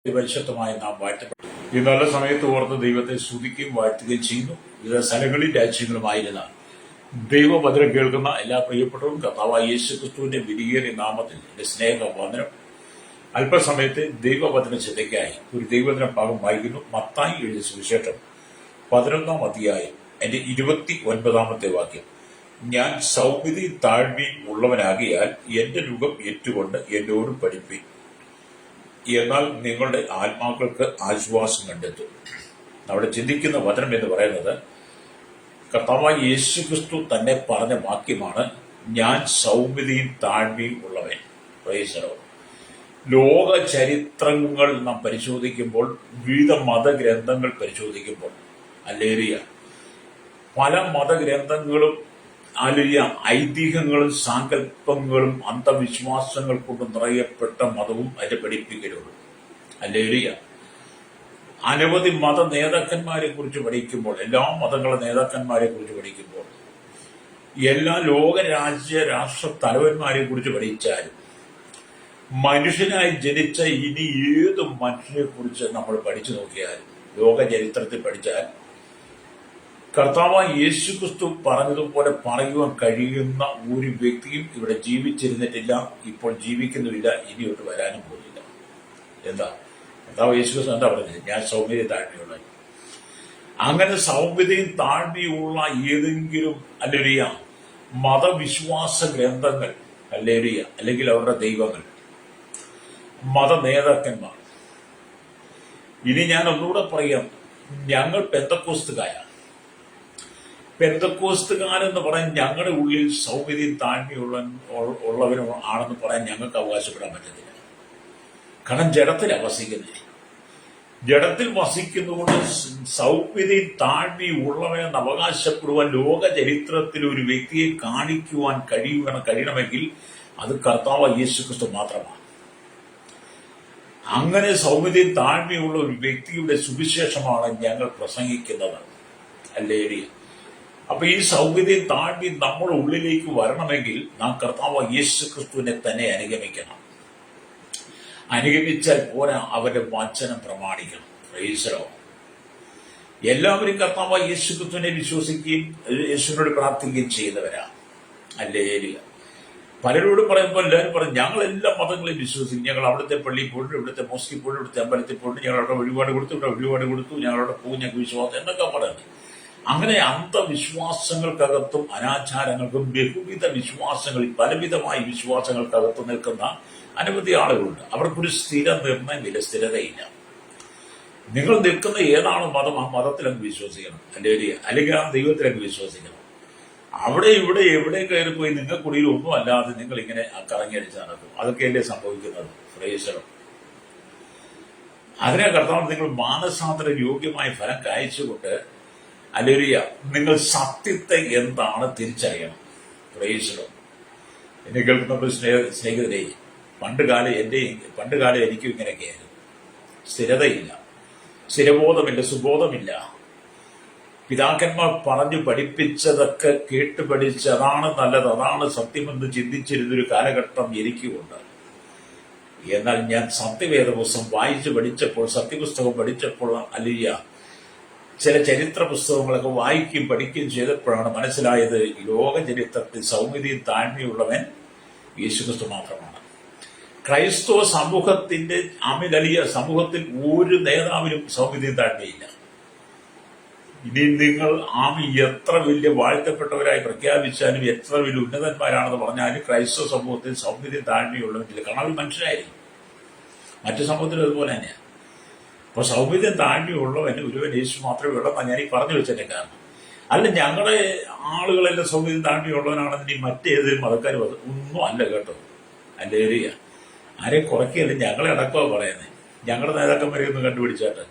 പരിശുദ്ധമായി നാം വാഴ്ത്തപ്പെട്ടു. ഈ നല്ല സമയത്ത് ഓർത്ത് ദൈവത്തെ സ്തുതിക്കുകയും വാഴ്ത്തുകയും ചെയ്യുന്നു. വിവിധ സ്ഥലങ്ങളിൽ രാജ്യങ്ങളുമായിരുന്ന ദൈവവചനം കേൾക്കുന്ന എല്ലാ പ്രിയപ്പെട്ടവരും കർത്താവായ യേശുക്രിസ്തുവിന്റെ വിലയേറിയ നാമത്തിൽ എന്റെ സ്നേഹവന്ദനം. അല്പസമയത്ത് ദൈവവചന ചിന്തയ്ക്കായി ഒരു ദൈവവചന ഭാഗം വായിക്കുന്നു. മത്തായി എഴുതിയ സുവിശേഷം 11-ാം അധ്യായം എന്റെ 29-ാമത്തെ വാക്യം. ഞാൻ സൗമ്യതയും താഴ്മയും ഉള്ളവനാകിയാൽ എന്റെ നുകം ഏറ്റുകൊണ്ട് എന്നോട് പഠിപ്പിൻ, എന്നാൽ നിങ്ങളുടെ ആത്മാക്കൾക്ക് ആശ്വാസം കണ്ടെത്തും. അവിടെ ചിന്തിക്കുന്ന വചനം എന്ന് പറയുന്നത് കർത്താവായ യേശുക്രിസ്തു തന്നെ പറഞ്ഞ വാക്യമാണ്, ഞാൻ സൗമ്യതയും താഴ്മയും ഉള്ളവൻ. Price the Lord. ലോക ചരിത്രങ്ങൾ നാം പരിശോധിക്കുമ്പോൾ, വിവിധ മതഗ്രന്ഥങ്ങൾ പരിശോധിക്കുമ്പോൾ, ഹല്ലേലൂയ, പല മതഗ്രന്ഥങ്ങളും ഹല്ലേലൂയ ഐതിഹ്യങ്ങളും സാങ്കല്പങ്ങളും അന്ധവിശ്വാസങ്ങൾ കൊണ്ട് നിറയപ്പെട്ട മതവും അതിന്റെ പഠിപ്പിക്കലുള്ളൂ. ഹല്ലേലൂയ. അനവധി മത നേതാക്കന്മാരെ കുറിച്ച് പഠിക്കുമ്പോൾ, എല്ലാ മതങ്ങളെ നേതാക്കന്മാരെ കുറിച്ച് പഠിക്കുമ്പോൾ, എല്ലാ ലോക രാഷ്ട്ര തലവന്മാരെ കുറിച്ച് പഠിച്ചാലും, മനുഷ്യനായി ജനിച്ച ഇനി ഏത് മനുഷ്യനെ കുറിച്ച് നമ്മൾ പഠിച്ചു നോക്കിയാലും, ലോക ചരിത്രത്തിൽ പഠിച്ചാൽ കർത്താവായ യേശുക്രിസ്തു പറഞ്ഞതുപോലെ പറയുവാൻ കഴിയുന്ന ഒരു വ്യക്തിയും ഇവിടെ ജീവിച്ചിരുന്നിട്ടില്ല, ഇപ്പോൾ ജീവിക്കുന്നുമില്ല, ഇനിയോട്ട് വരാനും പോകില്ല. എന്താ കർത്താവ് യേശുക്രിസ്തു എന്താ പറഞ്ഞത്? ഞാൻ സൗമ്യതയും താഴ്മയുള്ള. അങ്ങനെ സൗമ്യതയും താഴ്മയുള്ള ഏതെങ്കിലും ഹല്ലേലൂയ മതവിശ്വാസ ഗ്രന്ഥങ്ങൾ, ഹല്ലേലൂയ, അല്ലെങ്കിൽ അവരുടെ ദൈവങ്ങൾ, മത നേതാക്കന്മാർ, ഇനി ഞാൻ ഒന്നുകൂടെ പറയാം, ഞങ്ങൾ പെന്തക്കോസ്തുകാരാണ്. പെന്തക്കോസ്തുകാരെന്ന് പറയാൻ ഞങ്ങളുടെ ഉള്ളിൽ സൗമ്യതയും താഴ്മയുള്ളവരും ആണെന്ന് പറയാൻ ഞങ്ങൾക്ക് അവകാശപ്പെടാൻ പറ്റത്തില്ല. കാരണം ജഡത്തിലാണ് വസിക്കുന്നത്. ജഡത്തിൽ വസിക്കുന്നതുകൊണ്ട് സൗമ്യതയും താഴ്മയും ഉള്ളവനെന്ന് അവകാശപ്പെടുവാൻ ലോക ചരിത്രത്തിൽ ഒരു വ്യക്തിയെ കാണിക്കുവാൻ കഴിയണമെങ്കിൽ അത് കർത്താവ് യേശുക്രിസ്തു മാത്രമാണ്. അങ്ങനെ സൗമ്യതയും താഴ്മയുള്ള ഒരു വ്യക്തിയുടെ സുവിശേഷമാണ് ഞങ്ങൾ പ്രസംഗിക്കുന്നത്. ഹല്ലേലൂയ. അപ്പൊ ഈ സൗമ്യതയും താഴ്മയും നമ്മുടെ ഉള്ളിലേക്ക് വരണമെങ്കിൽ നാം കർത്താവ് യേശുക്രിസ്തുവിനെ തന്നെ അനുഗമിക്കണം. അനുഗമിച്ചാൽ പോരാ, അവരുടെ വചനം പ്രമാണിക്കണം. Price the Lord. എല്ലാവരും കർത്താവ് യേശുക്രിസ്തുവിനെ വിശ്വസിക്കുകയും യേശുവിനോട് പ്രാർത്ഥിക്കുകയും ചെയ്യുന്നവരാണ്. ഹല്ലേലൂയ. പലരോട് പറയുമ്പോൾ എല്ലാവരും പറയും, ഞങ്ങൾ എല്ലാ മതങ്ങളെയും വിശ്വസിക്കും, ഞങ്ങൾ അവിടുത്തെ പള്ളിയിൽ പോയിട്ട്, ഇവിടുത്തെ മോസ്കിൽ പോയിട്ട്, ഇവിടുത്തെ അമ്പലത്തിൽ പോയിട്ട്, ഞങ്ങളവിടെ വഴിപാട് കൊടുത്തു, ഇവിടെ വഴിപാട് കൊടുത്തു, ഞങ്ങളവിടെ പോകും, ഞങ്ങൾക്ക് വിശ്വാസം എന്നൊക്കെ പറയുന്നത്. അങ്ങനെ അന്ധവിശ്വാസങ്ങൾക്കകത്തും അനാചാരങ്ങൾക്കും ബഹുവിധ വിശ്വാസങ്ങളിൽ പലവിധമായ വിശ്വാസങ്ങൾക്കകത്ത് നിൽക്കുന്ന അനവധി ആളുകളുണ്ട്. അവർക്കൊരു സ്ഥിര നിർണയമില്ല, സ്ഥിരതയില്ല. നിങ്ങൾ നിൽക്കുന്ന ഏതാണ് മതം, ആ മതത്തിലങ്ങ് വിശ്വസിക്കണം, അല്ലെങ്കിൽ ആ ദൈവത്തിലങ്ങ് വിശ്വസിക്കണം. അവിടെ ഇവിടെ എവിടെ കയറിപ്പോയി നിങ്ങൾക്കുള്ളിൽ ഒന്നും അല്ലാതെ നിങ്ങൾ ഇങ്ങനെ കറങ്ങിയടിച്ച് നടക്കും. അതൊക്കെയല്ലേ സംഭവിക്കുന്നത്. Price the Lord. അതിനെ കർത്താവ് നിങ്ങൾ മാനസാന്തര യോഗ്യമായ ഫലം കായ്ച്ചുകൊണ്ട്, ഹല്ലേലൂയ, നിങ്ങൾ സത്യത്തെ എന്താണ് തിരിച്ചറിയണം. Price the Lord. എന്നെ കേൾക്കുന്ന സ്നേഹിതരെ, പണ്ടുകാലം എനിക്കും ഇങ്ങനെയൊക്കെയായിരുന്നു. സ്ഥിരതയില്ല, സ്ഥിരബോധമില്ല, സുബോധമില്ല. പിതാക്കന്മാർ പറഞ്ഞു പഠിപ്പിച്ചതൊക്കെ കേട്ട് പഠിച്ച് അതാണ് നല്ലത്, അതാണ് സത്യമെന്ന് ചിന്തിച്ചിരുന്നൊരു കാലഘട്ടം എനിക്കുമുണ്ട്. എന്നാൽ ഞാൻ സത്യവേദ പുസ്തകം വായിച്ച് പഠിച്ചപ്പോൾ, സത്യപുസ്തകം പഠിച്ചപ്പോൾ, ഹല്ലേലൂയ, ചില ചരിത്ര പുസ്തകങ്ങളൊക്കെ വായിക്കുകയും പഠിക്കുകയും ചെയ്തപ്പോഴാണ് മനസ്സിലായത്, ലോക ചരിത്രത്തിൽ സൗമ്യതയും താഴ്മയുള്ളവൻ യേശുക്രിസ്തു മാത്രമാണ്. ക്രൈസ്തവ സമൂഹത്തിന്റെ അമിതലിയ സമൂഹത്തിൽ ഒരു നേതാവിനും സൗമ്യതയും താഴ്മയില്ല. ഇനി നിങ്ങൾ എത്ര വലിയ വാഴ്ത്തപ്പെട്ടവരായി പ്രഖ്യാപിച്ചാലും, എത്ര വലിയ ഉന്നതന്മാരാണെന്ന് പറഞ്ഞാലും ക്രൈസ്തവ സമൂഹത്തിൽ സൗമ്യതയും താഴ്മയുള്ളവരില്ല. കാരണം അവർ മനുഷ്യരായിരിക്കും. മറ്റു സമൂഹത്തിലും അതുപോലെ തന്നെയാണ്. അപ്പൊ സൗമ്യതയും താഴ്മയുള്ളവന് ഒരുവൻ യേശു മാത്രമേ ഉള്ളൂ. ഞാൻ ഈ പറഞ്ഞു വെച്ചതിന്റെ കാരണം അല്ല, ഞങ്ങളുടെ ആളുകളെല്ലാം സൗമ്യതയും താഴ്മയുള്ളവനാണെന്ന് ഈ മറ്റേതൊരു മതക്കാർ ഒന്നും അല്ല കേട്ടോ. ഹല്ലേലൂയ. ആരെയും കുറയ്ക്കുകയല്ല, ഞങ്ങളെ അടക്കമാണ് പറയുന്നത്. ഞങ്ങളുടെ നേതാക്കന്മാരെ ഒന്ന് കണ്ടുപിടിച്ചാട്ട്,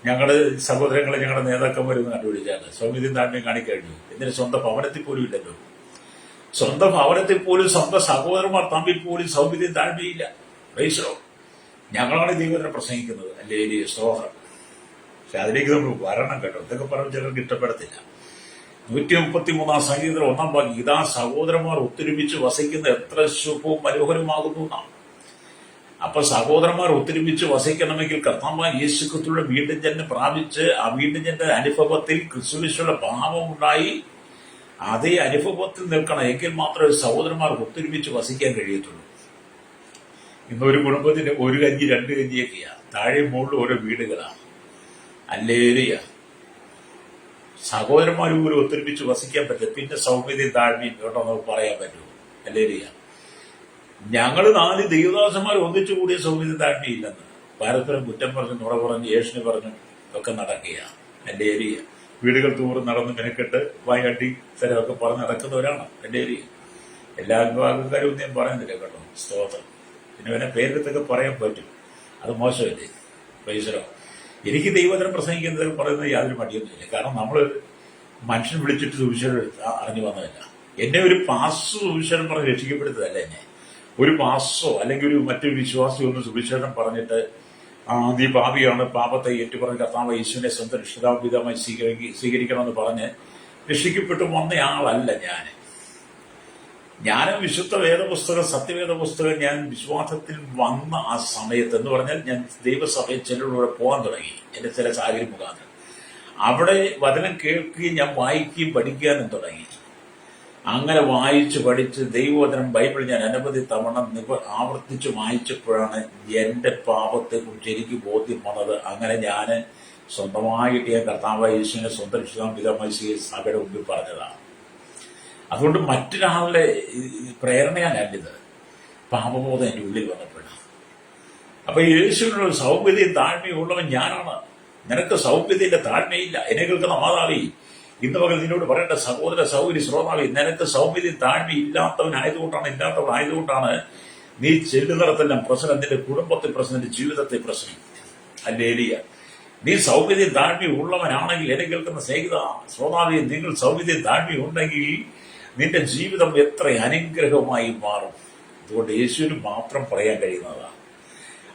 ഞങ്ങളുടെ സഹോദരങ്ങളെ ഞങ്ങളുടെ നേതാക്കന്മാരെ ഒന്ന് കണ്ടുപിടിച്ചാട്ട് സൗമ്യതയും താഴ്മയും കാണിക്കഴിഞ്ഞു. എന്നിട്ട് സ്വന്തം ഭവനത്തിൽ പോലും ഇല്ലല്ലോ. സ്വന്തം ഭവനത്തിൽ പോലും സ്വന്തം സഹോദരന്മാർ തമ്മിൽ പോലും സൗമ്യതയും താഴ്മയില്ല. Price the Lord. ഞങ്ങളാണ് ദൈവത്തിനെ പ്രസംഗിക്കുന്നത്. ഹല്ലേലൂയ, സ്തോത്രം. പക്ഷെ അതിലേക്ക് നമ്മൾ വരണം കേട്ടോ. ഇതൊക്കെ പറഞ്ഞ് ചിലർക്ക് ഇഷ്ടപ്പെടത്തില്ല. 133-ാം സംഗീതത്തിൽ 1-ാം വാക്യം, ഇതാ സഹോദരന്മാർ ഒത്തൊരുമിച്ച് വസിക്കുന്ന എത്ര ശുഭവും മനോഹരമാകുന്നു നാം. അപ്പൊ സഹോദരന്മാർ ഒത്തൊരുമിച്ച് വസിക്കണമെങ്കിൽ കർത്താവായ യേശു ക്രിസ്തുവിന്റെ വീണ്ടും ജന്മം പ്രാപിച്ച് ആ വീണ്ടും ജന്മ അനുഭവത്തിൽ ക്രിസ്തുവിനുള്ള ഭാവം ഉണ്ടായി അതേ അനുഭവത്തിൽ നിൽക്കണം. എങ്കിൽ മാത്രമേ സഹോദരന്മാർ ഒത്തൊരുമിച്ച് വസിക്കാൻ കഴിയത്തുള്ളൂ. ഇന്ന് ഒരു കുടുംബത്തിന് ഒരു കഞ്ഞി രണ്ട് കഞ്ഞിയൊക്കെയാണ്, താഴെ മുകളിൽ ഓരോ വീടുകളാണ്. ഹല്ലേലൂയ. സഹോദരന്മാർ പോലും ഒത്തൊരുമിച്ച് വസിക്കാൻ പറ്റില്ല. പിന്നെ സൗമ്യതയും താഴ്മയും കേട്ടോ നമുക്ക് പറയാൻ പറ്റുമോ? ഹല്ലേലൂയ. ഞങ്ങൾ 4 ദൈവദാസന്മാർ ഒന്നിച്ചു കൂടിയ സൗമ്യതയും താഴ്മയില്ലെന്ന് പരസ്പരം കുറ്റം പറഞ്ഞു, നുണ പറഞ്ഞു, ഏഷണി പറഞ്ഞു ഒക്കെ നടക്കുക. ഹല്ലേലൂയ. വീടുകൾ തോറും നടന്ന് മെനക്കെട്ട് വായാട്ടി സ്ഥലമൊക്കെ പറഞ്ഞ് നടക്കുന്നവരാണ്. ഹല്ലേലൂയ. എല്ലാ വിഭാഗക്കാരും ഒന്നും ഞാൻ പറയുന്നില്ല കേട്ടോ. സ്തോത്രം. പിന്നെ പേരെടുത്തൊക്കെ പറയാൻ പറ്റും, അത് മോശമല്ലേ? പ്രൈസലോ. എനിക്ക് ദൈവവചനം പ്രസംഗിക്കുന്നത് പറയുന്നത് യാതൊരു മടിയൊന്നുമില്ല. കാരണം നമ്മൾ മനുഷ്യൻ വിളിച്ചിട്ട് സുവിശേഷം അറിഞ്ഞു വന്നതല്ല. എന്നെ ഒരു പാസ്റ്റർ സുവിശേഷം പറഞ്ഞ് രക്ഷിക്കപ്പെടുത്തതല്ല. എന്നെ ഒരു പാസ്റ്ററോ അല്ലെങ്കിൽ ഒരു മറ്റൊരു വിശ്വാസിയോ ഒന്ന് സുവിശേഷം പറഞ്ഞിട്ട് നീ പാപിയാണ്, പാപത്തെ ഏറ്റുപറഞ്ഞ് കർത്താവ് യേശുവിനെ സ്വന്തം രക്ഷിതാപിതമായി സ്വീകരിക്കണമെന്ന് പറഞ്ഞ് രക്ഷിക്കപ്പെട്ടു വന്നയാളല്ല ഞാൻ വിശുദ്ധ വേദപുസ്തകം, സത്യവേദ പുസ്തകം ഞാൻ വിശ്വാസത്തിൽ വന്ന ആ സമയത്ത് എന്ന് പറഞ്ഞാൽ ഞാൻ ദൈവസഭയിൽ ചിലരുടെ പോകാൻ തുടങ്ങി. എന്റെ ചില സാഹചര്യം മുഖാന്തരം അവിടെ വചനം കേൾക്കുകയും ഞാൻ വായിക്കുകയും പഠിക്കാനും തുടങ്ങി. അങ്ങനെ വായിച്ച് പഠിച്ച് ദൈവവചനം ബൈബിൾ ഞാൻ അനവധി തവണ ആവർത്തിച്ച് വായിച്ചപ്പോഴാണ് എന്റെ പാപത്തെ കുറിച്ച് എനിക്ക് ബോധ്യം വന്നത്. അങ്ങനെ ഞാൻ സ്വന്തമായിട്ട് ഞാൻ കർത്താവായ യേശുവിനെ സ്വന്തം രക്ഷിതാപിതാവായി സഭയുടെ മുമ്പിൽ പറഞ്ഞതാണ്. അതുകൊണ്ട് മറ്റൊരാളുടെ പ്രേരണയാലിത്, പാപബോധം എൻ്റെ ഉള്ളിൽ വന്നപ്പോഴാണ്. അപ്പൊ യേശുവിനുള്ള സൗമ്യതയും താഴ്മയും ഉള്ളവൻ ഞാനാണ്. നിനക്ക് സൗമ്യതയില്ല, താഴ്മയില്ല. എന്നെ കേൾക്കുന്ന മാതാവി, ഇന്ന് പകൽ നിന്നോട് പറയേണ്ട സഹോദര സൗകര്യ ശ്രോതാവി, നിനക്ക് സൗമ്യതയും താഴ്മയും ഇല്ലാത്തവനായതുകൊണ്ടാണ് നീ ചെല്ലുന്നിടത്തെല്ലാം പ്രശ്നം, നിന്റെ കുടുംബത്തിൽ പ്രശ്നം, നിന്റെ ജീവിതത്തിൽ പ്രശ്നം. ഹല്ലേലൂയ. നീ സൗമ്യതയും താഴ്മയും ഉള്ളവനാണെങ്കിൽ എന്നെ കേൾക്കുന്ന സ്നേഹിത ശ്രോതാവി, നിങ്ങൾ സൗമ്യതയും താഴ്മയും ഉണ്ടെങ്കിൽ നിന്റെ ജീവിതം എത്ര അനുഗ്രഹമായി മാറും. അതുകൊണ്ട് യേശുവിന് മാത്രം പറയാൻ കഴിയുന്നതാണ്.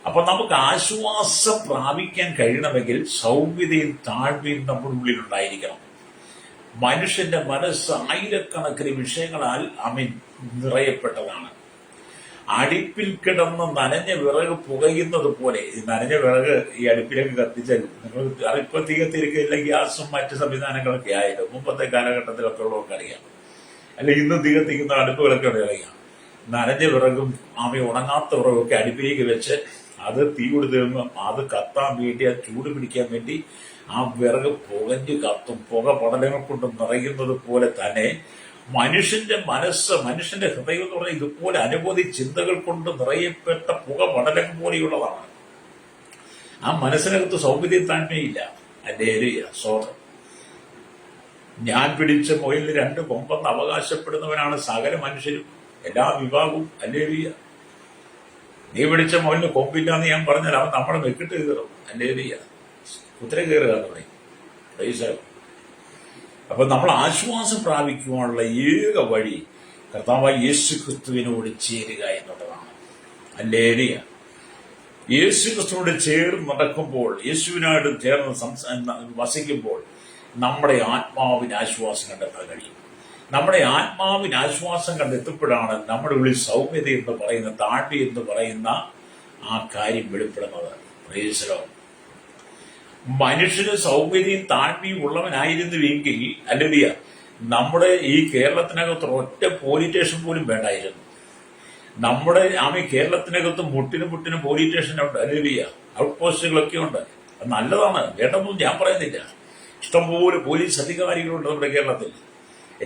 അപ്പൊ നമുക്ക് ആശ്വാസം പ്രാപിക്കാൻ കഴിയണമെങ്കിൽ സൗമ്യതയും താഴ്മയും നമ്മുടെ ഉള്ളിൽ ഉണ്ടായിരിക്കണം. മനുഷ്യന്റെ മനസ്സ് ആയിരക്കണക്കിന് വിഷയങ്ങളാൽ നിറയപ്പെട്ടതാണ്. അടുപ്പിൽ കിടന്ന് നനഞ്ഞ വിറക് പുകയുന്നത് പോലെ, ഈ നനഞ്ഞ വിറക് ഈ അടുപ്പിലേക്ക് കത്തിച്ചാൽ നിങ്ങൾ ഇപ്പൊ തീകത്തിരിക്കില്ല, ഗ്യാസും മറ്റ് സംവിധാനങ്ങളൊക്കെ ആയാലും മുമ്പത്തെ കാലഘട്ടത്തിലൊക്കെ ഉള്ളവർക്ക് അറിയാം. അല്ലെ ഇന്ന് തീകത്തിക്കുന്ന അടുപ്പുകളൊക്കെ അറിയാം. നനഞ്ഞ വിറകും ഉണങ്ങാത്ത വിറകൊക്കെ അടുപ്പിലേക്ക് വെച്ച് അത് തീ കൊടുത്ത് അത് കത്താൻ വേണ്ടി, അത് ചൂട് പിടിക്കാൻ വേണ്ടി ആ വിറക് പുകഞ്ഞ് കത്തും. പുക പടലങ്ങൾ കൊണ്ട് നിറയുന്നത് പോലെ തന്നെ മനുഷ്യന്റെ മനസ്സ്, മനുഷ്യന്റെ ഹൃദയം എന്ന് പറഞ്ഞാൽ ഇതുപോലെ അനവധി ചിന്തകൾ കൊണ്ട് നിറയപ്പെട്ട പുക പടലം പോലെയുള്ളതാണ്. ആ മനസ്സിനകത്ത് സൗമ്യതയും താഴ്മയില്ല. ഹല്ലേലൂയ. സ്വതം. ഞാൻ പിടിച്ച മുയലിന് 2 കൊമ്പെന്ന് അവകാശപ്പെടുന്നവനാണ് സകല മനുഷ്യരും, എല്ലാ വിഭാഗവും. ഹല്ലേലൂയ. നീ പിടിച്ച മുയലിന് കൊമ്പില്ലാന്ന് ഞാൻ പറഞ്ഞാൽ അവൻ നമ്മളെ മെക്കിട്ട് കയറും. ഹല്ലേലൂയ. കുതിര കയറുക എന്ന് പറയും. അപ്പൊ നമ്മൾ ആശ്വാസം പ്രാപിക്കുവാനുള്ള ഏക വഴി കർത്താവായ യേശു ക്രിസ്തുവിനോട് ചേരുക എന്നുള്ളതാണ്. ഹല്ലേലൂയ. യേശു ക്രിസ്തുവിനോട് ചേർന്ന് നടക്കുമ്പോൾ, യേശുവിനായിട്ട് ചേർന്ന് വസിക്കുമ്പോൾ നമ്മുടെ ആത്മാവിന് ആശ്വാസം കണ്ടെത്താൻ കഴിയും. നമ്മുടെ ആത്മാവിന് ആശ്വാസം കണ്ടെത്തുമ്പോഴാണ് നമ്മുടെ ഉള്ളിൽ സൗമ്യത എന്ന് പറയുന്ന, താഴ്മ എന്ന് പറയുന്ന ആ കാര്യം വെളിപ്പെടുന്നത്. Praise the Lord. മനുഷ്യന് സൗമ്യതയും താഴ്മയും ഉള്ളവനായിരുന്നുവെങ്കിൽ, ഹല്ലേലൂയ, നമ്മുടെ ഈ കേരളത്തിനകത്ത് ഒറ്റ പോലീസ് സ്റ്റേഷൻ പോലും വേണ്ടായിരുന്നു. നമ്മുടെ കേരളത്തിനകത്ത് മുട്ടിന് പോലീസ് സ്റ്റേഷൻ ഉണ്ട്. ഹല്ലേലൂയ. ഔട്ട് പോസ്റ്റുകളൊക്കെ ഉണ്ട്. അത് നല്ലതാണ്, വേണ്ടെന്നൊന്നും ഞാൻ പറയുന്നില്ല. ഇഷ്ടംപോലെ പോലീസ് അധികാരികളുണ്ട് നമ്മുടെ കേരളത്തിൽ.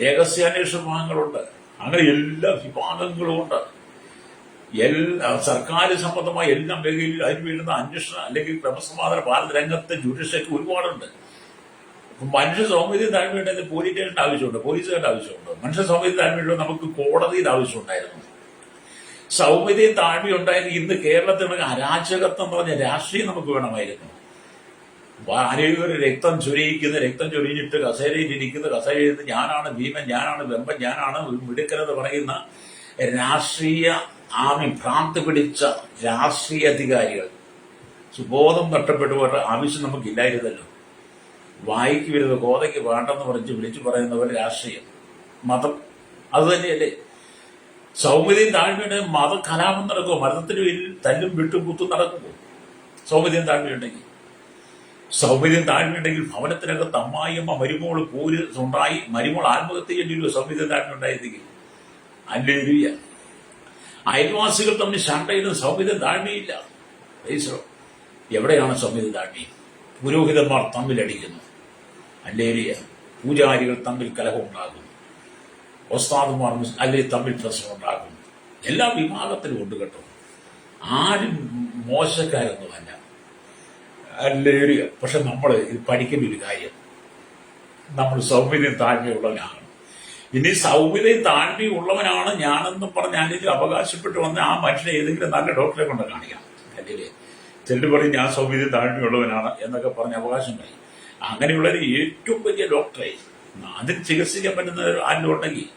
രഹസ്യാന്വേഷണ വിഭാഗങ്ങളുണ്ട്. അങ്ങനെ എല്ലാ വിഭാഗങ്ങളും ഉണ്ട്. സർക്കാർ സംബന്ധമായ എല്ലാ മേഖലയിലും അതിന് വീഴുന്ന അന്വേഷണ അല്ലെങ്കിൽ ക്രമസമാധാന ഭാരത രംഗത്തെ ജുഡീഷ്യറി ഒരുപാടുണ്ട്. മനുഷ്യ സൗമ്യതയും താഴ്മയുണ്ടെങ്കിൽ പോലീസ് സ്റ്റേഷന്റെ ആവശ്യമുണ്ട്, പോലീസുകാരുടെ ആവശ്യമുണ്ട്. മനുഷ്യ സൗമ്യതയും താഴ്മയുള്ള നമുക്ക് കോടതിയുടെ ആവശ്യമുണ്ടായിരുന്നു. സൗമ്യതയും താഴ്മയും ഉണ്ടായിരുന്നു ഇന്ന് കേരളത്തിൽ അരാജകത്വം പറഞ്ഞ രാഷ്ട്രീയം നമുക്ക് വേണമായിരുന്നു. അനേകർ രക്തം ചൊരിഞ്ഞിട്ട് കസേരയിലിരിക്കുന്ന, കസേരയിൽ ഞാനാണ് ഭീമൻ, ഞാനാണ് വെമ്പൻ, ഞാനാണ് മിടുക്കനെന്ന് പറയുന്ന രാഷ്ട്രീയ ഭ്രാന്ത് പിടിച്ച രാഷ്ട്രീയ അധികാരികൾ, സുബോധം നഷ്ടപ്പെട്ടവരുടെ ആവശ്യം നമുക്കില്ലായിരുന്നല്ലോ. വായിക്ക് വരുന്നത് കോതയ്ക്ക് വേണ്ടെന്ന് വിളിച്ചു പറയുന്ന പോലെ രാഷ്ട്രീയം, മതം അത് തന്നെയല്ലേ. സൗമ്യതയും താഴ്മയുണ്ടെങ്കിൽ മത കലാപം നടക്കുമോ? മതത്തിന് പേരിൽ തല്ലും വിട്ടും കുത്തും നടക്കുമോ? സൗമ്യതയും താഴ്മയുണ്ടെങ്കിൽ ഭവനത്തിനകത്ത് അമ്മായിയമ്മ മരുമോള് പോര് ഉണ്ടായി മരുമോൾ ആത്മഹത്യ ചെയ്യേണ്ടി സൗമ്യതയും താഴ്മ ഉണ്ടായിരുന്നെങ്കിൽ. ഹല്ലേലൂയ. അയൽവാസികൾ തമ്മിൽ ശണ്ടയിലും സൗമ്യതയും താഴ്മയില്ല. എവിടെയാണ് സൗമ്യതയും താഴ്മയും? പുരോഹിതന്മാർ തമ്മിലടിക്കുന്നു. ഹല്ലേലൂയ. പൂജാരികൾ തമ്മിൽ കലഹം ഉണ്ടാകുന്നു. ഒസ്താദുമാർ അല്ലെങ്കിൽ തമ്മിൽ പ്രശ്നം ഉണ്ടാകുന്നു. എല്ലാ വിഭാഗത്തിലും ഉണ്ട് കേട്ടോ. ആരും മോശക്കാരൊന്നുമല്ല. ഹല്ലേലൂയ. പക്ഷെ നമ്മൾ ഇത് പഠിക്കേണ്ട ഒരു കാര്യം, നമ്മൾ സൗമ്യതയും താഴ്മയുള്ളവനാണ്. ഇനി സൗമ്യതയും താഴ്മയും ഉള്ളവനാണ് ഞാനെന്നും പറഞ്ഞ് ഞാനിത് അവകാശപ്പെട്ട് വന്ന ആ മനുഷ്യനെ ഏതെങ്കിലും നല്ല ഡോക്ടറെ കൊണ്ട് കാണിക്കാം. അല്ലേ? ചെല്ലു പറയും ഞാൻ സൗമ്യതയും താഴ്മയുള്ളവനാണ് എന്നൊക്കെ പറഞ്ഞ് അവകാശമായി. അങ്ങനെയുള്ളൊരു ഏറ്റവും വലിയ ഡോക്ടറെ അതിന് ചികിത്സിക്കാൻ പറ്റുന്ന ആരും ഉണ്ടെങ്കിൽ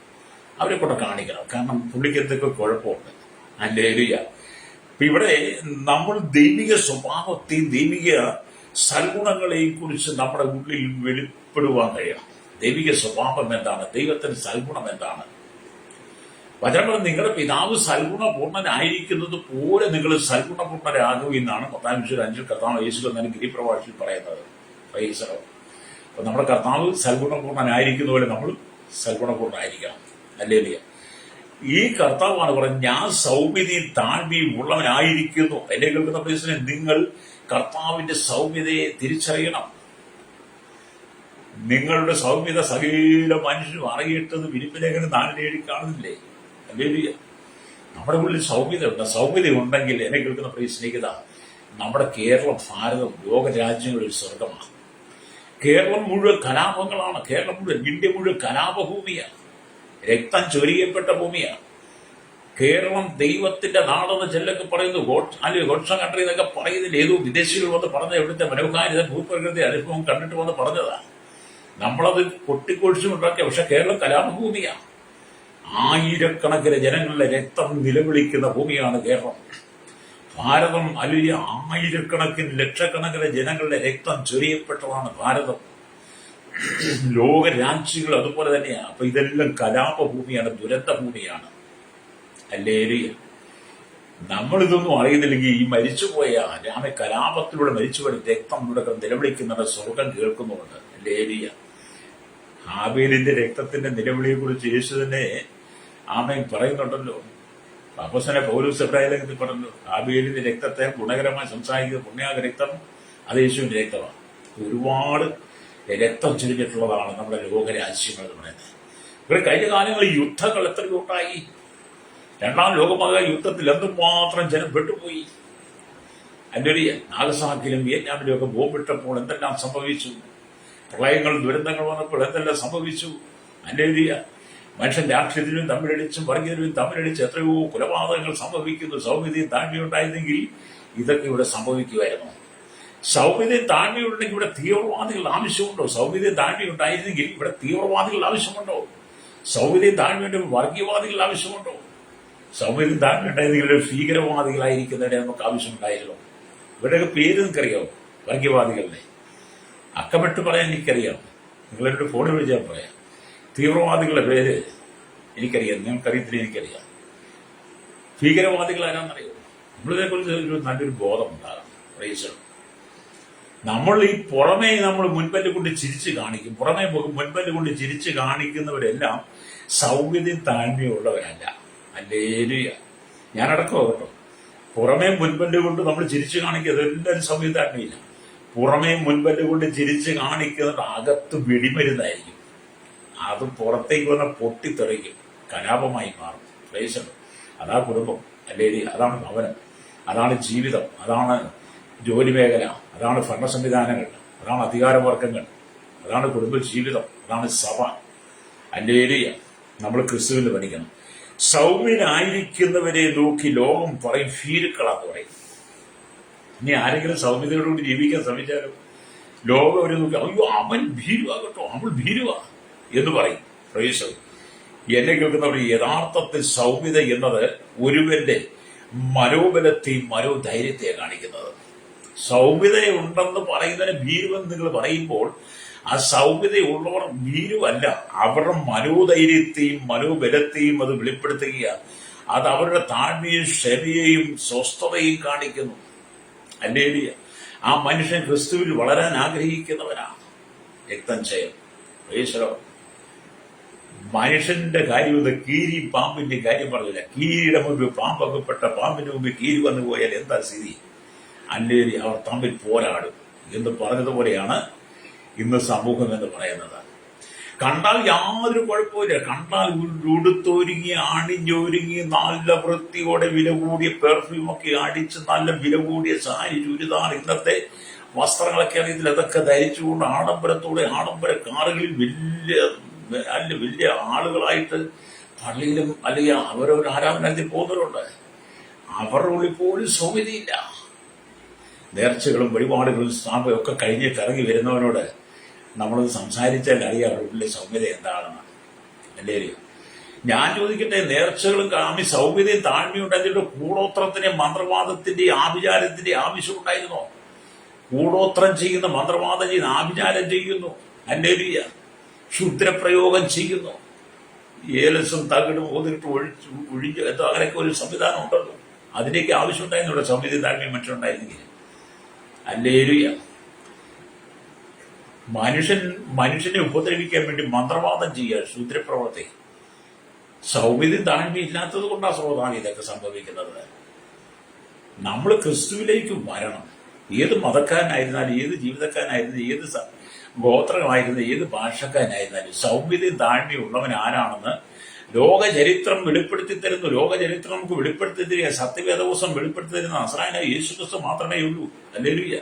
അവരെ കൊണ്ട് കാണിക്കണം. കാരണം പുള്ളിക്ക് എന്തൊക്കെ കുഴപ്പമുണ്ട്. ഹല്ലേലൂയ. ഇപ്പൊ ഇവിടെ നമ്മൾ ദൈവിക സ്വഭാവത്തെയും ദൈവിക സൽഗുണങ്ങളെയും കുറിച്ച് നമ്മുടെ ഉള്ളിൽ വെളിപ്പെടുവാൻ കഴിയണം. ദൈവിക സ്വഭാവം എന്താണ്? ദൈവത്തിന്റെ സൽഗുണം എന്താണ്? വചനം നിങ്ങളുടെ പിതാവ് സൽഗുണപൂർണ്ണനായിരിക്കുന്നത് പോലെ നിങ്ങൾ സൽഗുണപൂർണ്ണരാകും എന്നാണ് 5 കർത്താവ് യേശു എന്ന ഗിരിപ്രഭാഷയിൽ പറയുന്നത്. അപ്പൊ നമ്മുടെ കർത്താവ് സൽഗുണപൂർണ്ണനായിരിക്കുന്ന പോലെ നമ്മൾ സൽഗുണപൂർണ്ണനായിരിക്കണം. ഹല്ലേലൂയ. ഈ കർത്താവാണ് പറയുന്നത് ഞാൻ സൗമ്യതയും താഴ്മയും ഉള്ളവനായിരിക്കുന്നു. എന്നെ കേൾക്കുന്ന പ്രിയസനെ, നിങ്ങൾ കർത്താവിന്റെ സൗമ്യതയെ തിരിച്ചറിയണം. നിങ്ങളുടെ സൗമ്യത സകല മനുഷ്യനും അറിയിട്ടത് ഫിലിപ്പിലേഖനം 4:7 കാണുന്നില്ലേ? ഹല്ലേലൂയ. നമ്മുടെ ഉള്ളിൽ സൗമ്യത ഉണ്ട്. സൗമ്യത ഉണ്ടെങ്കിൽ എന്നെ കേൾക്കുന്ന പ്രിയ സ്നേഹിത, നമ്മുടെ കേരളം, ഭാരതം ലോകരാജ്യങ്ങളിൽ ഒരു സ്വർഗമാണ്. കേരളം മുഴുവൻ കലാപങ്ങളാണ്. കേരളം മുഴുവൻ, ഇന്ത്യ മുഴുവൻ കലാപഭൂമിയാണ്. രക്തം ചൊരിയപ്പെട്ട ഭൂമിയാണ് കേരളം. ദൈവത്തിന്റെ നാടെന്ന് ചിലൊക്കെ പറയുന്നു, അല്ലെങ്കിൽ ഗോഡ്സ കൺട്രി എന്നൊക്കെ പറയുന്നതിൽ ഏതോ വിദേശികൾ വന്ന് പറഞ്ഞ ഇവിടുത്തെ മനോഹാരിത ഭൂപ്രകൃതി അനുഭവം കണ്ടിട്ട് വന്ന് പറഞ്ഞതാണ്. നമ്മളത് കൊട്ടിക്കൊഴിച്ചുണ്ടാക്കിയ. പക്ഷെ കേരളം കലാപഭൂമിയാണ്. ആയിരക്കണക്കിന് ജനങ്ങളുടെ രക്തം നിലവിളിക്കുന്ന ഭൂമിയാണ് കേരളം. ഭാരതം അല്ലെങ്കിൽ ആയിരക്കണക്കിന് ലക്ഷക്കണക്കിന് ജനങ്ങളുടെ രക്തം ചൊരിയപ്പെട്ടതാണ് ഭാരതം. ലോക രാജ്യങ്ങൾ അതുപോലെ തന്നെയാണ്. അപ്പൊ ഇതെല്ലാം കലാപഭൂമിയാണ്, ദുരന്ത ഭൂമിയാണ്. ഹല്ലേലൂയ. നമ്മളിതൊന്നും അറിയുന്നില്ലെങ്കിൽ ഈ മരിച്ചുപോയ രാമ കലാപത്തിലൂടെ മരിച്ചുപോയ രക്തം ഇവിടെ നിലവിളിക്കുന്നത് സ്വർഗം കേൾക്കുന്നുണ്ട്. ഹല്ലേലൂയ. ഹാബേലിന്റെ രക്തത്തിന്റെ നിലവിളിയെ കുറിച്ച് യേശു തന്നെ ആമേൻ പറയുന്നുണ്ടല്ലോ. അപ്പോസ്തലനായ പൗലോസ് എബ്രായലേഖനത്തിൽ പറഞ്ഞു, ഹാബേലിന്റെ രക്തത്തെ ഗുണകരമായി സംസാരിക്കുന്ന പുണ്യാക രക്തം അത് യേശുവിന്റെ രക്തമാണ്. ഒരുപാട് രക്തം ചൊരിഞ്ഞിട്ടുള്ളതാണ് നമ്മുടെ ലോകരാജ്യങ്ങൾ എന്ന് പറയുന്നത്. ഇവിടെ കഴിഞ്ഞ കാലങ്ങളിൽ യുദ്ധങ്ങൾ എത്രയോ ഉണ്ടായി. 2ാം ലോകമഹാ യുദ്ധത്തിൽ എന്തുമാത്രം ജനം പെട്ടുപോയി. ഹല്ലേലൂയ. നാഗസാക്കിലും വിയറ്റ്നാമിലും ഒക്കെ ബോംബിട്ടപ്പോൾ എന്തെല്ലാം സംഭവിച്ചു. പ്രളയങ്ങൾ, ദുരന്തങ്ങൾ വന്നപ്പോൾ എന്തെല്ലാം സംഭവിച്ചു. ഹല്ലേലൂയ. മനുഷ്യൻ രാഷ്ട്രീയത്തിലും തമ്മിലടിച്ചും വർഗീയതയും തമ്മിലടിച്ച് എത്രയോ കൊലപാതകങ്ങൾ സംഭവിക്കുന്നു. സൗമ്യതയും താഴ്മയുണ്ടായിരുന്നെങ്കിൽ ഇതൊക്കെ ഇവിടെ സംഭവിക്കുമായിരുന്നു. സൗമ്യതയും താഴ്മയുണ്ടെങ്കിൽ ഇവിടെ തീവ്രവാദികൾ ആവശ്യമുണ്ടോ? സൗമ്യതയും താഴ്മയുണ്ടായിരുന്നെങ്കിൽ ഇവിടെ തീവ്രവാദികൾ ആവശ്യമുണ്ടോ? സൗമ്യതയും താഴ്മയുണ്ടെങ്കിൽ വർഗീയവാദികൾ ആവശ്യമുണ്ടോ? സൗമ്യതയും താഴ്മയുണ്ടായിരുന്നെങ്കിൽ ഭീകരവാദികളായിരിക്കുന്നവരെ നമുക്ക് ആവശ്യമുണ്ടായിരുന്നു. ഇവരുടെയൊക്കെ പേര് നിങ്ങൾക്കറിയാമോ? വർഗീയവാദികളുടെ അക്കമിട്ട് പറയാൻ എനിക്കറിയാം. നിങ്ങളെന്റെ ഫോണിൽ വിളിച്ചാൽ പറയാം. തീവ്രവാദികളുടെ പേര് എനിക്കറിയാം, നിങ്ങൾക്കറിയത്തില്ല, എനിക്കറിയാം. ഭീകരവാദികൾ ആരാന്നറിയോ? നമ്മളിതേക്കുറിച്ച് ഒരു നല്ലൊരു ബോധം ഉണ്ടാകണം. പ്രൈസ്. നമ്മൾ ഈ പുറമേ നമ്മൾ മുൻപല്ല് കൊണ്ട് ചിരിച്ച് കാണിക്കും. പുറമേ മുൻപല്ല് കൊണ്ട് ചിരിച്ച് കാണിക്കുന്നവരെല്ലാം സൗമ്യതയും താഴ്മയുള്ളവരല്ല. ഹല്ലേലൂയ. ഞാനടക്കമോ കേട്ടോ. പുറമേ മുൻപല്ല് കൊണ്ട് നമ്മൾ ചിരിച്ച് കാണിക്കുക അതെല്ലാവരും സൗമ്യത താഴ്മയില്ല. പുറമേ മുൻപല്ല് കൊണ്ട് ചിരിച്ച് കാണിക്കുന്നത് അകത്ത് വെടിമരുന്നായിരിക്കും. അത് പുറത്തേക്ക് വന്ന പൊട്ടിത്തെറിക്കും, കലാപമായി മാറും. പ്രൈസ്. അതാ കുടുംബം. ഹല്ലേലൂയ. അതാണ് ഭവനം, അതാണ് ജീവിതം, അതാണ് ജോലി മേഖല, അതാണ് ഭരണ സംവിധാനങ്ങൾ, അതാണ് അധികാരവർഗങ്ങൾ, അതാണ് കുടുംബ ജീവിതം, അതാണ് സഭ. ഹല്ലേലൂയ. നമ്മൾ ക്രിസ്തുവിൽ പഠിക്കണം. സൗമ്യനായിരിക്കുന്നവരെ നോക്കി ലോകം പറയും ഭീരുക്കളാന്ന് പറയും. ഇനി ആരെങ്കിലും സൗമ്യതയോടുകൂടി ജീവിക്കാൻ ശ്രമിച്ചാലോ ലോകം അവരെ നോക്കി അയ്യോ അവൻ ഭീരുവാകട്ടോ, അവൾ ഭീരുവാ എന്ന് പറയും. പ്രൈസ്. എന്നെ കേൾക്കുന്നവർ, യഥാർത്ഥത്തിൽ സൗമ്യത എന്നത് ഒരുവന്റെ മനോബലത്തെയും മനോധൈര്യത്തെയും കാണിക്കുന്നത്. സൗമ്യതയുണ്ടെന്ന് പറയുന്നതിന് ഭീരുവെന്ന് നിങ്ങൾ പറയുമ്പോൾ ആ സൗമ്യതയുള്ളവർ ഭീരുവല്ല, അവരുടെ മനോധൈര്യത്തെയും മനോബലത്തെയും അത് വെളിപ്പെടുത്തുകയാണ്. അത് അവരുടെ താഴ്മയും ക്ഷമയെയും സ്വസ്ഥതയും കാണിക്കുന്നു. ഹല്ലേലൂയ. ആ മനുഷ്യൻ ക്രിസ്തുവിൽ വളരാൻ ആഗ്രഹിക്കുന്നവനാണ്. രക്തം ചെയ്യും. മനുഷ്യന്റെ കാര്യം ഇത് കീരി പാമ്പിന്റെ കാര്യം പറഞ്ഞില്ല. കീരിയുടെ മുമ്പിൽ പാമ്പകപ്പെട്ട പാമ്പിന്റെ മുമ്പിൽ കീരി വന്നു പോയാൽ എന്താ സ്ഥിതി? അല്ലേലൂയ. അവർ തമ്മിൽ പോരാടും എന്ന് പറഞ്ഞതുപോലെയാണ് ഇന്ന് സമൂഹം എന്ന് പറയുന്നത്. കണ്ടാൽ യാതൊരു കുഴപ്പമില്ല. കണ്ടാൽ ഉടുത്തൊരുങ്ങി അണിഞ്ഞൊരുങ്ങി നല്ല വൃത്തിയോടെ വില കൂടിയ പെർഫ്യൂമൊക്കെ അടിച്ച് നല്ല വില കൂടിയ സാരി ചുരിദാർ ഇന്നത്തെ വസ്ത്രങ്ങളൊക്കെ ആണെങ്കിൽ അതൊക്കെ ധരിച്ചുകൊണ്ട് ആഡംബരത്തോടെ ആഡംബര കാറുകളിൽ വലിയ ആളുകളായിട്ട് പള്ളിയിലും അല്ലെങ്കിൽ അവരവർ ആരാധനാലയത്തിൽ പോകുന്നവരുണ്ട്. അവരുടെ ഉള്ളിൽ പോലും സൗമ്യതയില്ല. നേർച്ചകളും വഴിപാടുകളും സ്ഥാപനം ഒക്കെ കഴിഞ്ഞിട്ട് ഇറങ്ങി വരുന്നവനോട് നമ്മളത് സംസാരിച്ചാൽ അറിയാം അവരുടെ ഉള്ളിലെ സൗമ്യത എന്താണെന്ന്. അല്ലേ? ഞാൻ ചോദിക്കട്ടെ, നേർച്ചകളും സൗമ്യതയും താഴ്മയുണ്ടായതിന്റെ കൂടോത്രത്തിന്റെ മന്ത്രവാദത്തിന്റെ ആഭിചാരത്തിന്റെ ആവശ്യം ഉണ്ടായിരുന്നോ? കൂടോത്രം ചെയ്യുന്ന, മന്ത്രവാദം ചെയ്യുന്ന, ആഭിചാരം ചെയ്യുന്നു, അല്ലേലൂയ, ക്ഷുദ്രപ്രയോഗം ചെയ്യുന്നു, ഏലസും തകിടും ഓതിട്ട് ഒഴിഞ്ഞ് എന്തോ അങ്ങനെയൊക്കെ ഒരു സംവിധാനം ഉണ്ടല്ലോ. അതിലേക്ക് ആവശ്യം ഉണ്ടായിരുന്നു ഇവിടെ സൗമ്യത താഴ്മയും മനുഷ്യനുണ്ടായിരുന്നെങ്കിൽ. അല്ലേലൂയ. മനുഷ്യനെ ഉപദ്രവിക്കാൻ വേണ്ടി മന്ത്രവാദം ചെയ്യുക, ക്ഷുദ്രപ്രവർത്തി. സൗമ്യതയും താഴ്മയും ഇല്ലാത്തത് കൊണ്ടാണ് ശ്രോതാവ് ഇതൊക്കെ സംഭവിക്കുന്നത്. നമ്മൾ ക്രിസ്തുവിലേക്ക് വരണം. ഏത് മതക്കാരനായിരുന്നാലും, ഏത് ജീവിതക്കാരനായിരുന്നാലും, ഏത് ഗോത്രമായിരുന്നാലും, ഏത് ഭാഷക്കാരനായിരുന്നാലും സൗമ്യതയും താഴ്മയും ഉള്ളവൻ ആരാണെന്ന് ലോകചരിത്രം വെളിപ്പെടുത്തി തരുന്നു. ലോകചരിത്രം നമുക്ക് വെളിപ്പെടുത്തി തരിക, സത്യവേദപുസ്തകം വെളിപ്പെടുത്തി തരുന്ന നസ്രായനായ യേശുക്രിസ്തു മാത്രമേ ഉള്ളൂ. ഹല്ലേലൂയ.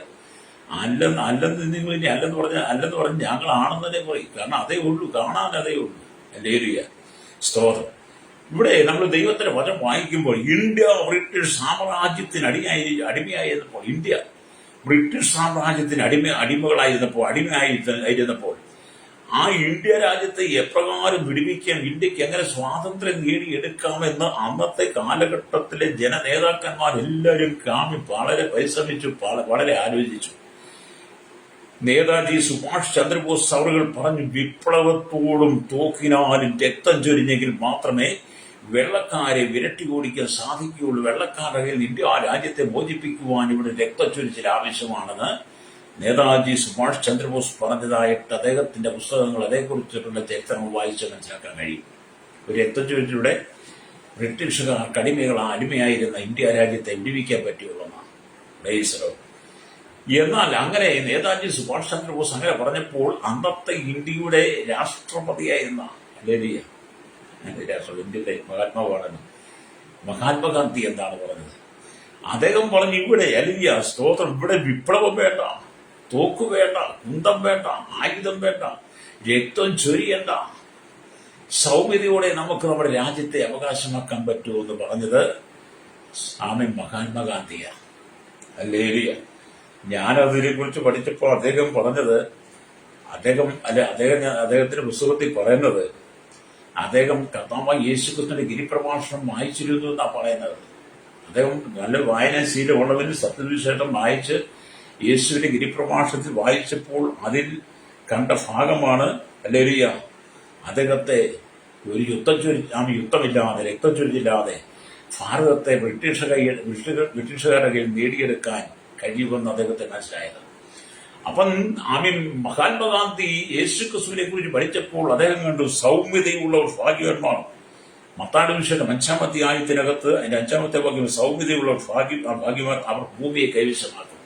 അല്ലെന്ന് പറഞ്ഞ് ഞങ്ങളാണെന്ന് തന്നെ പറയും. കാരണം അതേ ഉള്ളൂ, കാണാൻ അതേ ഉള്ളൂ. ഹല്ലേലൂയ. സ്തോത്രം. ഇവിടെ നമ്മൾ ദൈവത്തിന്റെ വചനം വായിക്കുമ്പോൾ ഇന്ത്യ ബ്രിട്ടീഷ് സാമ്രാജ്യത്തിന് അടിമയായിരുന്നപ്പോൾ, ഇന്ത്യ ബ്രിട്ടീഷ് സാമ്രാജ്യത്തിന് അടിമയായിരുന്നപ്പോൾ ആ ഇന്ത്യ രാജ്യത്തെ എപ്രകാരം വിടുവിക്കാം, ഇന്ത്യക്ക് എങ്ങനെ സ്വാതന്ത്ര്യം നേടിയെടുക്കാമെന്ന് അന്നത്തെ കാലഘട്ടത്തിലെ ജനനേതാക്കന്മാരെല്ലാവരും വളരെ പരിശ്രമിച്ചു, വളരെ ആലോചിച്ചു. നേതാജി സുഭാഷ് ചന്ദ്രബോസ് അവറുകൾ പറഞ്ഞു, വിപ്ലവത്തോടും തോക്കിനാലും രക്തം ചൊരിഞ്ഞെങ്കിൽ മാത്രമേ വെള്ളക്കാരെ വിരട്ടി ഓടിക്കാൻ സാധിക്കുകയുള്ളൂ. വെള്ളക്കാരുടെ കയ്യിൽ ഇന്ത്യ രാജ്യത്തെ മോചിപ്പിക്കുവാൻ ഇവിടെ രക്തച്ചൊരിച്ചിൽ ആവശ്യമാണെന്ന് നേതാജി സുഭാഷ് ചന്ദ്രബോസ് പറഞ്ഞതായിട്ട് അദ്ദേഹത്തിന്റെ പുസ്തകങ്ങൾ, അതേക്കുറിച്ചിട്ടുള്ള ചരിത്രങ്ങൾ വായിച്ച് മനസ്സിലാക്കാൻ കഴിയും. ഒരു രക്തച്ചൊരിച്ചിലൂടെ ബ്രിട്ടീഷുകാർ അടിമയായിരുന്ന ഇന്ത്യ രാജ്യത്തെ വിടുവിക്കാൻ പറ്റിയുള്ളതാണ്. എന്നാൽ അങ്ങനെ നേതാജി സുഭാഷ് ചന്ദ്രബോസ് അങ്ങനെ പറഞ്ഞപ്പോൾ അന്നത്തെ ഇന്ത്യയുടെ രാഷ്ട്രപതിയായിരുന്ന ഇന്ത്യയുടെ മഹാത്മാഗാന്ധി എന്താണ് പറഞ്ഞത്? അദ്ദേഹം പറഞ്ഞു, ഇവിടെ അലിയ സ്തോത്രം, ഇവിടെ വിപ്ലവം വേണ്ട, തോക്ക് വേണ്ട, കുന്തം വേണ്ട, ആയുധം വേണ്ട, രക്തം ചൊരിയണ്ട, സൗമ്യതയോടെ നമുക്ക് നമ്മുടെ രാജ്യത്തെ അവകാശമാക്കാൻ പറ്റുമോ എന്ന് പറഞ്ഞത് മഹാത്മാഗാന്ധിയാണ്. ഹല്ലേലൂയ. ഞാനതിനെ കുറിച്ച് പഠിച്ചപ്പോൾ അദ്ദേഹം പറഞ്ഞത്, അദ്ദേഹത്തിന്റെ പുസ്തകത്തിൽ പറയുന്നത്, അദ്ദേഹം കർത്താവായ യേശുക്രിസ്തുവിന്റെ ഗിരിപ്രഭാഷണം വായിച്ചിരുന്നു എന്നാണ് പറയുന്നത്. അദ്ദേഹം നല്ല വായനാശീലമുള്ളവന് സത്യവിശേഷം വായിച്ച് യേശുവിന്റെ ഗിരിപ്രഭാഷണത്തിൽ വായിച്ചപ്പോൾ അതിൽ കണ്ട ഭാഗമാണ് ഹല്ലേലൂയ, അദ്ദേഹത്തെ ഒരു യുദ്ധമില്ലാതെ, രക്തച്ചൊരിച്ചില്ലാതെ ഭാരതത്തെ ബ്രിട്ടീഷുകാരുടെ കയ്യിൽ നേടിയെടുക്കാൻ കഴിയുമെന്ന് അദ്ദേഹത്തെ മനസ്സിലായത്. അപ്പം മഹാത്മാഗാന്ധി യേശുക്രിസ്തുവിനെ കുറിച്ച് പഠിച്ചപ്പോൾ അദ്ദേഹം കണ്ടു, സൗമ്യതയുള്ളവർ ഭാഗ്യവാന്മാർ. മത്തായിയുടെ വിശേഷം 5-ാം അധ്യായത്തിനകത്ത് അതിന്റെ 5-ാമത്തെ വാക്യം, സൗമ്യതയുള്ളവർ ഭാഗ്യവാൻ, അവർ ഭൂമിയെ കൈവശമാക്കും.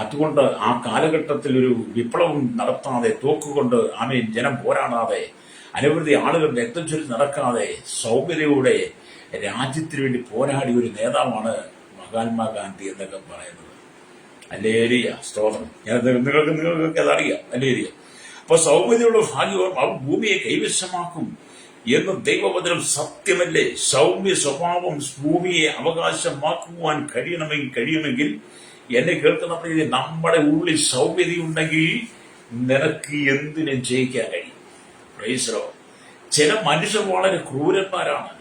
അതുകൊണ്ട് ആ കാലഘട്ടത്തിൽ ഒരു വിപ്ലവം നടത്താതെ, തോക്കുകൊണ്ട് ജനം പോരാടാതെ, അനവധി ആളുകൾ രക്തം ചൊരിഞ്ഞ് നടക്കാതെ സൗമ്യതയോടെ രാജ്യത്തിന് വേണ്ടി പോരാടിയ ഒരു നേതാവാണ് മഹാത്മാഗാന്ധി എന്നൊക്കെ പറയുന്നത്. ഹല്ലേലൂയ. സ്തോത്രം. നിങ്ങൾക്കൊക്കെ അതറിയാം. ഹല്ലേലൂയ. അപ്പൊ സൗമ്യതയുള്ള ഭാഗ്യവാൻ അവർ ഭൂമിയെ കൈവശമാക്കും എന്ന് ദൈവവചനം സത്യമല്ലേ? സൗമ്യ സ്വഭാവം ഭൂമിയെ അവകാശമാക്കുവാൻ കഴിയുമെങ്കിൽ എന്നെ കേൾക്കുന്ന നമ്മുടെ ഉള്ളിൽ സൗമ്യതയുണ്ടെങ്കിൽ നിനക്ക് എന്തിനും ജയിക്കാൻ കഴിയും. Price the Lord. ചില മനുഷ്യർ വളരെ ക്രൂരന്മാരാണ്,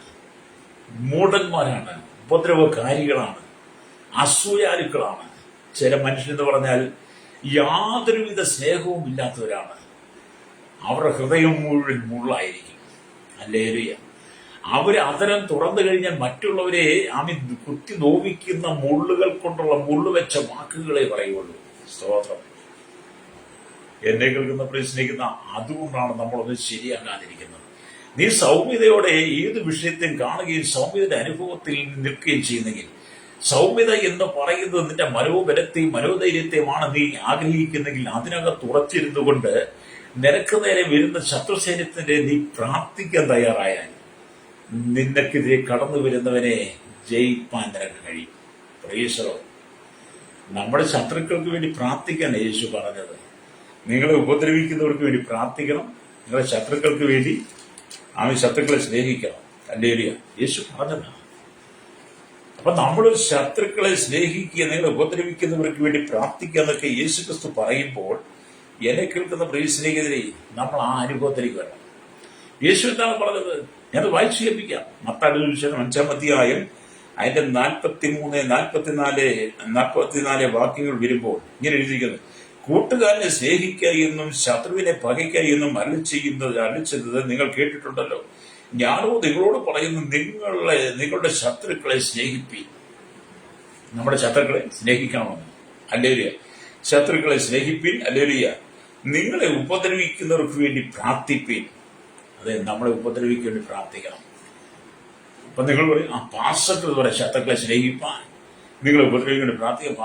മൂഢന്മാരാണ്, ഉപദ്രവകാരികളാണ്, അസൂയാലുക്കളാണ്. ചില മനുഷ്യരെന്ന് പറഞ്ഞാൽ യാതൊരുവിധ സ്നേഹവും ഇല്ലാത്തവരാണ്. അവരുടെ ഹൃദയം മുഴുവൻ മുള്ളായിരിക്കും. ഹല്ലേലൂയ. അവര് അതരം തുറന്നു കഴിഞ്ഞാൽ മറ്റുള്ളവരെ ആമി കുത്തി നോവിക്കുന്ന മുള്ളുകൾ കൊണ്ടുള്ള മുള്ളു വെച്ച വാക്കുകളെ പറയുള്ളൂ. സ്തോത്രം. എന്നെ കേൾക്കുന്ന പ്രശ്നിക്കുന്ന അതുകൊണ്ടാണ് നമ്മളൊന്ന് ശരിയാകാതിരിക്കുന്നത്. നീ സൗമ്യതയോടെ ഏത് വിഷയത്തെയും കാണുകയും സൗമ്യതയുടെ അനുഭവത്തിൽ നിൽക്കുകയും ചെയ്യുന്നെങ്കിൽ, സൗമ്യത എന്ന് പറയുന്നത് നിന്റെ മനോബലത്തെയും മനോധൈര്യത്തെയുമാണ് നീ ആഗ്രഹിക്കുന്നെങ്കിൽ, അതിനകത്ത് ഉറച്ചിരുന്നു കൊണ്ട് നിനക്ക് നേരെ വരുന്ന ശത്രുസൈന്യത്തിന്റെ നീ പ്രാർത്ഥിക്കാൻ തയ്യാറായാൽ നിനക്കെതിരെ കടന്നു വരുന്നവനെ ജയിപ്പാൻ നിനക്ക് കഴിയും. പ്രേസറോ, നമ്മുടെ ശത്രുക്കൾക്ക് വേണ്ടി പ്രാർത്ഥിക്കാൻ യേശു പറഞ്ഞത്. നിങ്ങളെ ഉപദ്രവിക്കുന്നവർക്ക് വേണ്ടി പ്രാർത്ഥിക്കണം, നിങ്ങളുടെ ശത്രുക്കൾക്ക് വേണ്ടി ശത്രുക്കളെ സ്നേഹിക്കണം. ഹല്ലേലൂയ. യേശു പറഞ്ഞതാണ്. അപ്പൊ നമ്മൾ ശത്രുക്കളെ സ്നേഹിക്കുക, നിങ്ങളെ ഉപദ്രവിക്കുന്നവർക്ക് വേണ്ടി പ്രാർത്ഥിക്കുക എന്നൊക്കെ യേശു ക്രിസ്തു പറയുമ്പോൾ എന്നെ കേൾക്കുന്ന പ്രിയ സ്നേഹിതരെ, നമ്മൾ ആ അനുഭവത്തിലേക്ക് വരണം. യേശു എന്താണ് പറഞ്ഞത്? ഞാനത് വായിച്ചു കേൾപ്പിക്കാം. മത്തായിയുടെ സുവിശേഷം 5-ാം അധ്യായം അതിന്റെ 43-44 വാക്യങ്ങൾ വരുമ്പോൾ ഇങ്ങനെ എഴുതിയിരിക്കുന്നത്: കൂട്ടുകാരനെ സ്നേഹിക്കുക എന്നും ശത്രുവിനെ പകയ്ക്കുക എന്നും അരുളിച്ചത് നിങ്ങൾ കേട്ടിട്ടുണ്ടല്ലോ. ഞാനോ നിങ്ങളോട് പറയുന്നു, നിങ്ങളുടെ ശത്രുക്കളെ സ്നേഹിപ്പീൻ. നമ്മുടെ ശത്രുക്കളെ സ്നേഹിക്കണമെന്ന്. ഹല്ലേലൂയ. ശത്രുക്കളെ സ്നേഹിപ്പീൻ. ഹല്ലേലൂയ. നിങ്ങളെ ഉപദ്രവിക്കുന്നവർക്ക് വേണ്ടി പ്രാർത്ഥിപ്പീൻ. അതെ, നമ്മളെ ഉപദ്രവിക്കാൻ വേണ്ടി പ്രാർത്ഥിക്കണം. അപ്പൊ നിങ്ങൾ പറയും, പാസ്റ്റർ പറയാം ശത്രുക്കളെ സ്നേഹിപ്പാൻ, നിങ്ങളെ ഉപദ്രവിക്കാൻ വേണ്ടി പ്രാർത്ഥിക്കാം.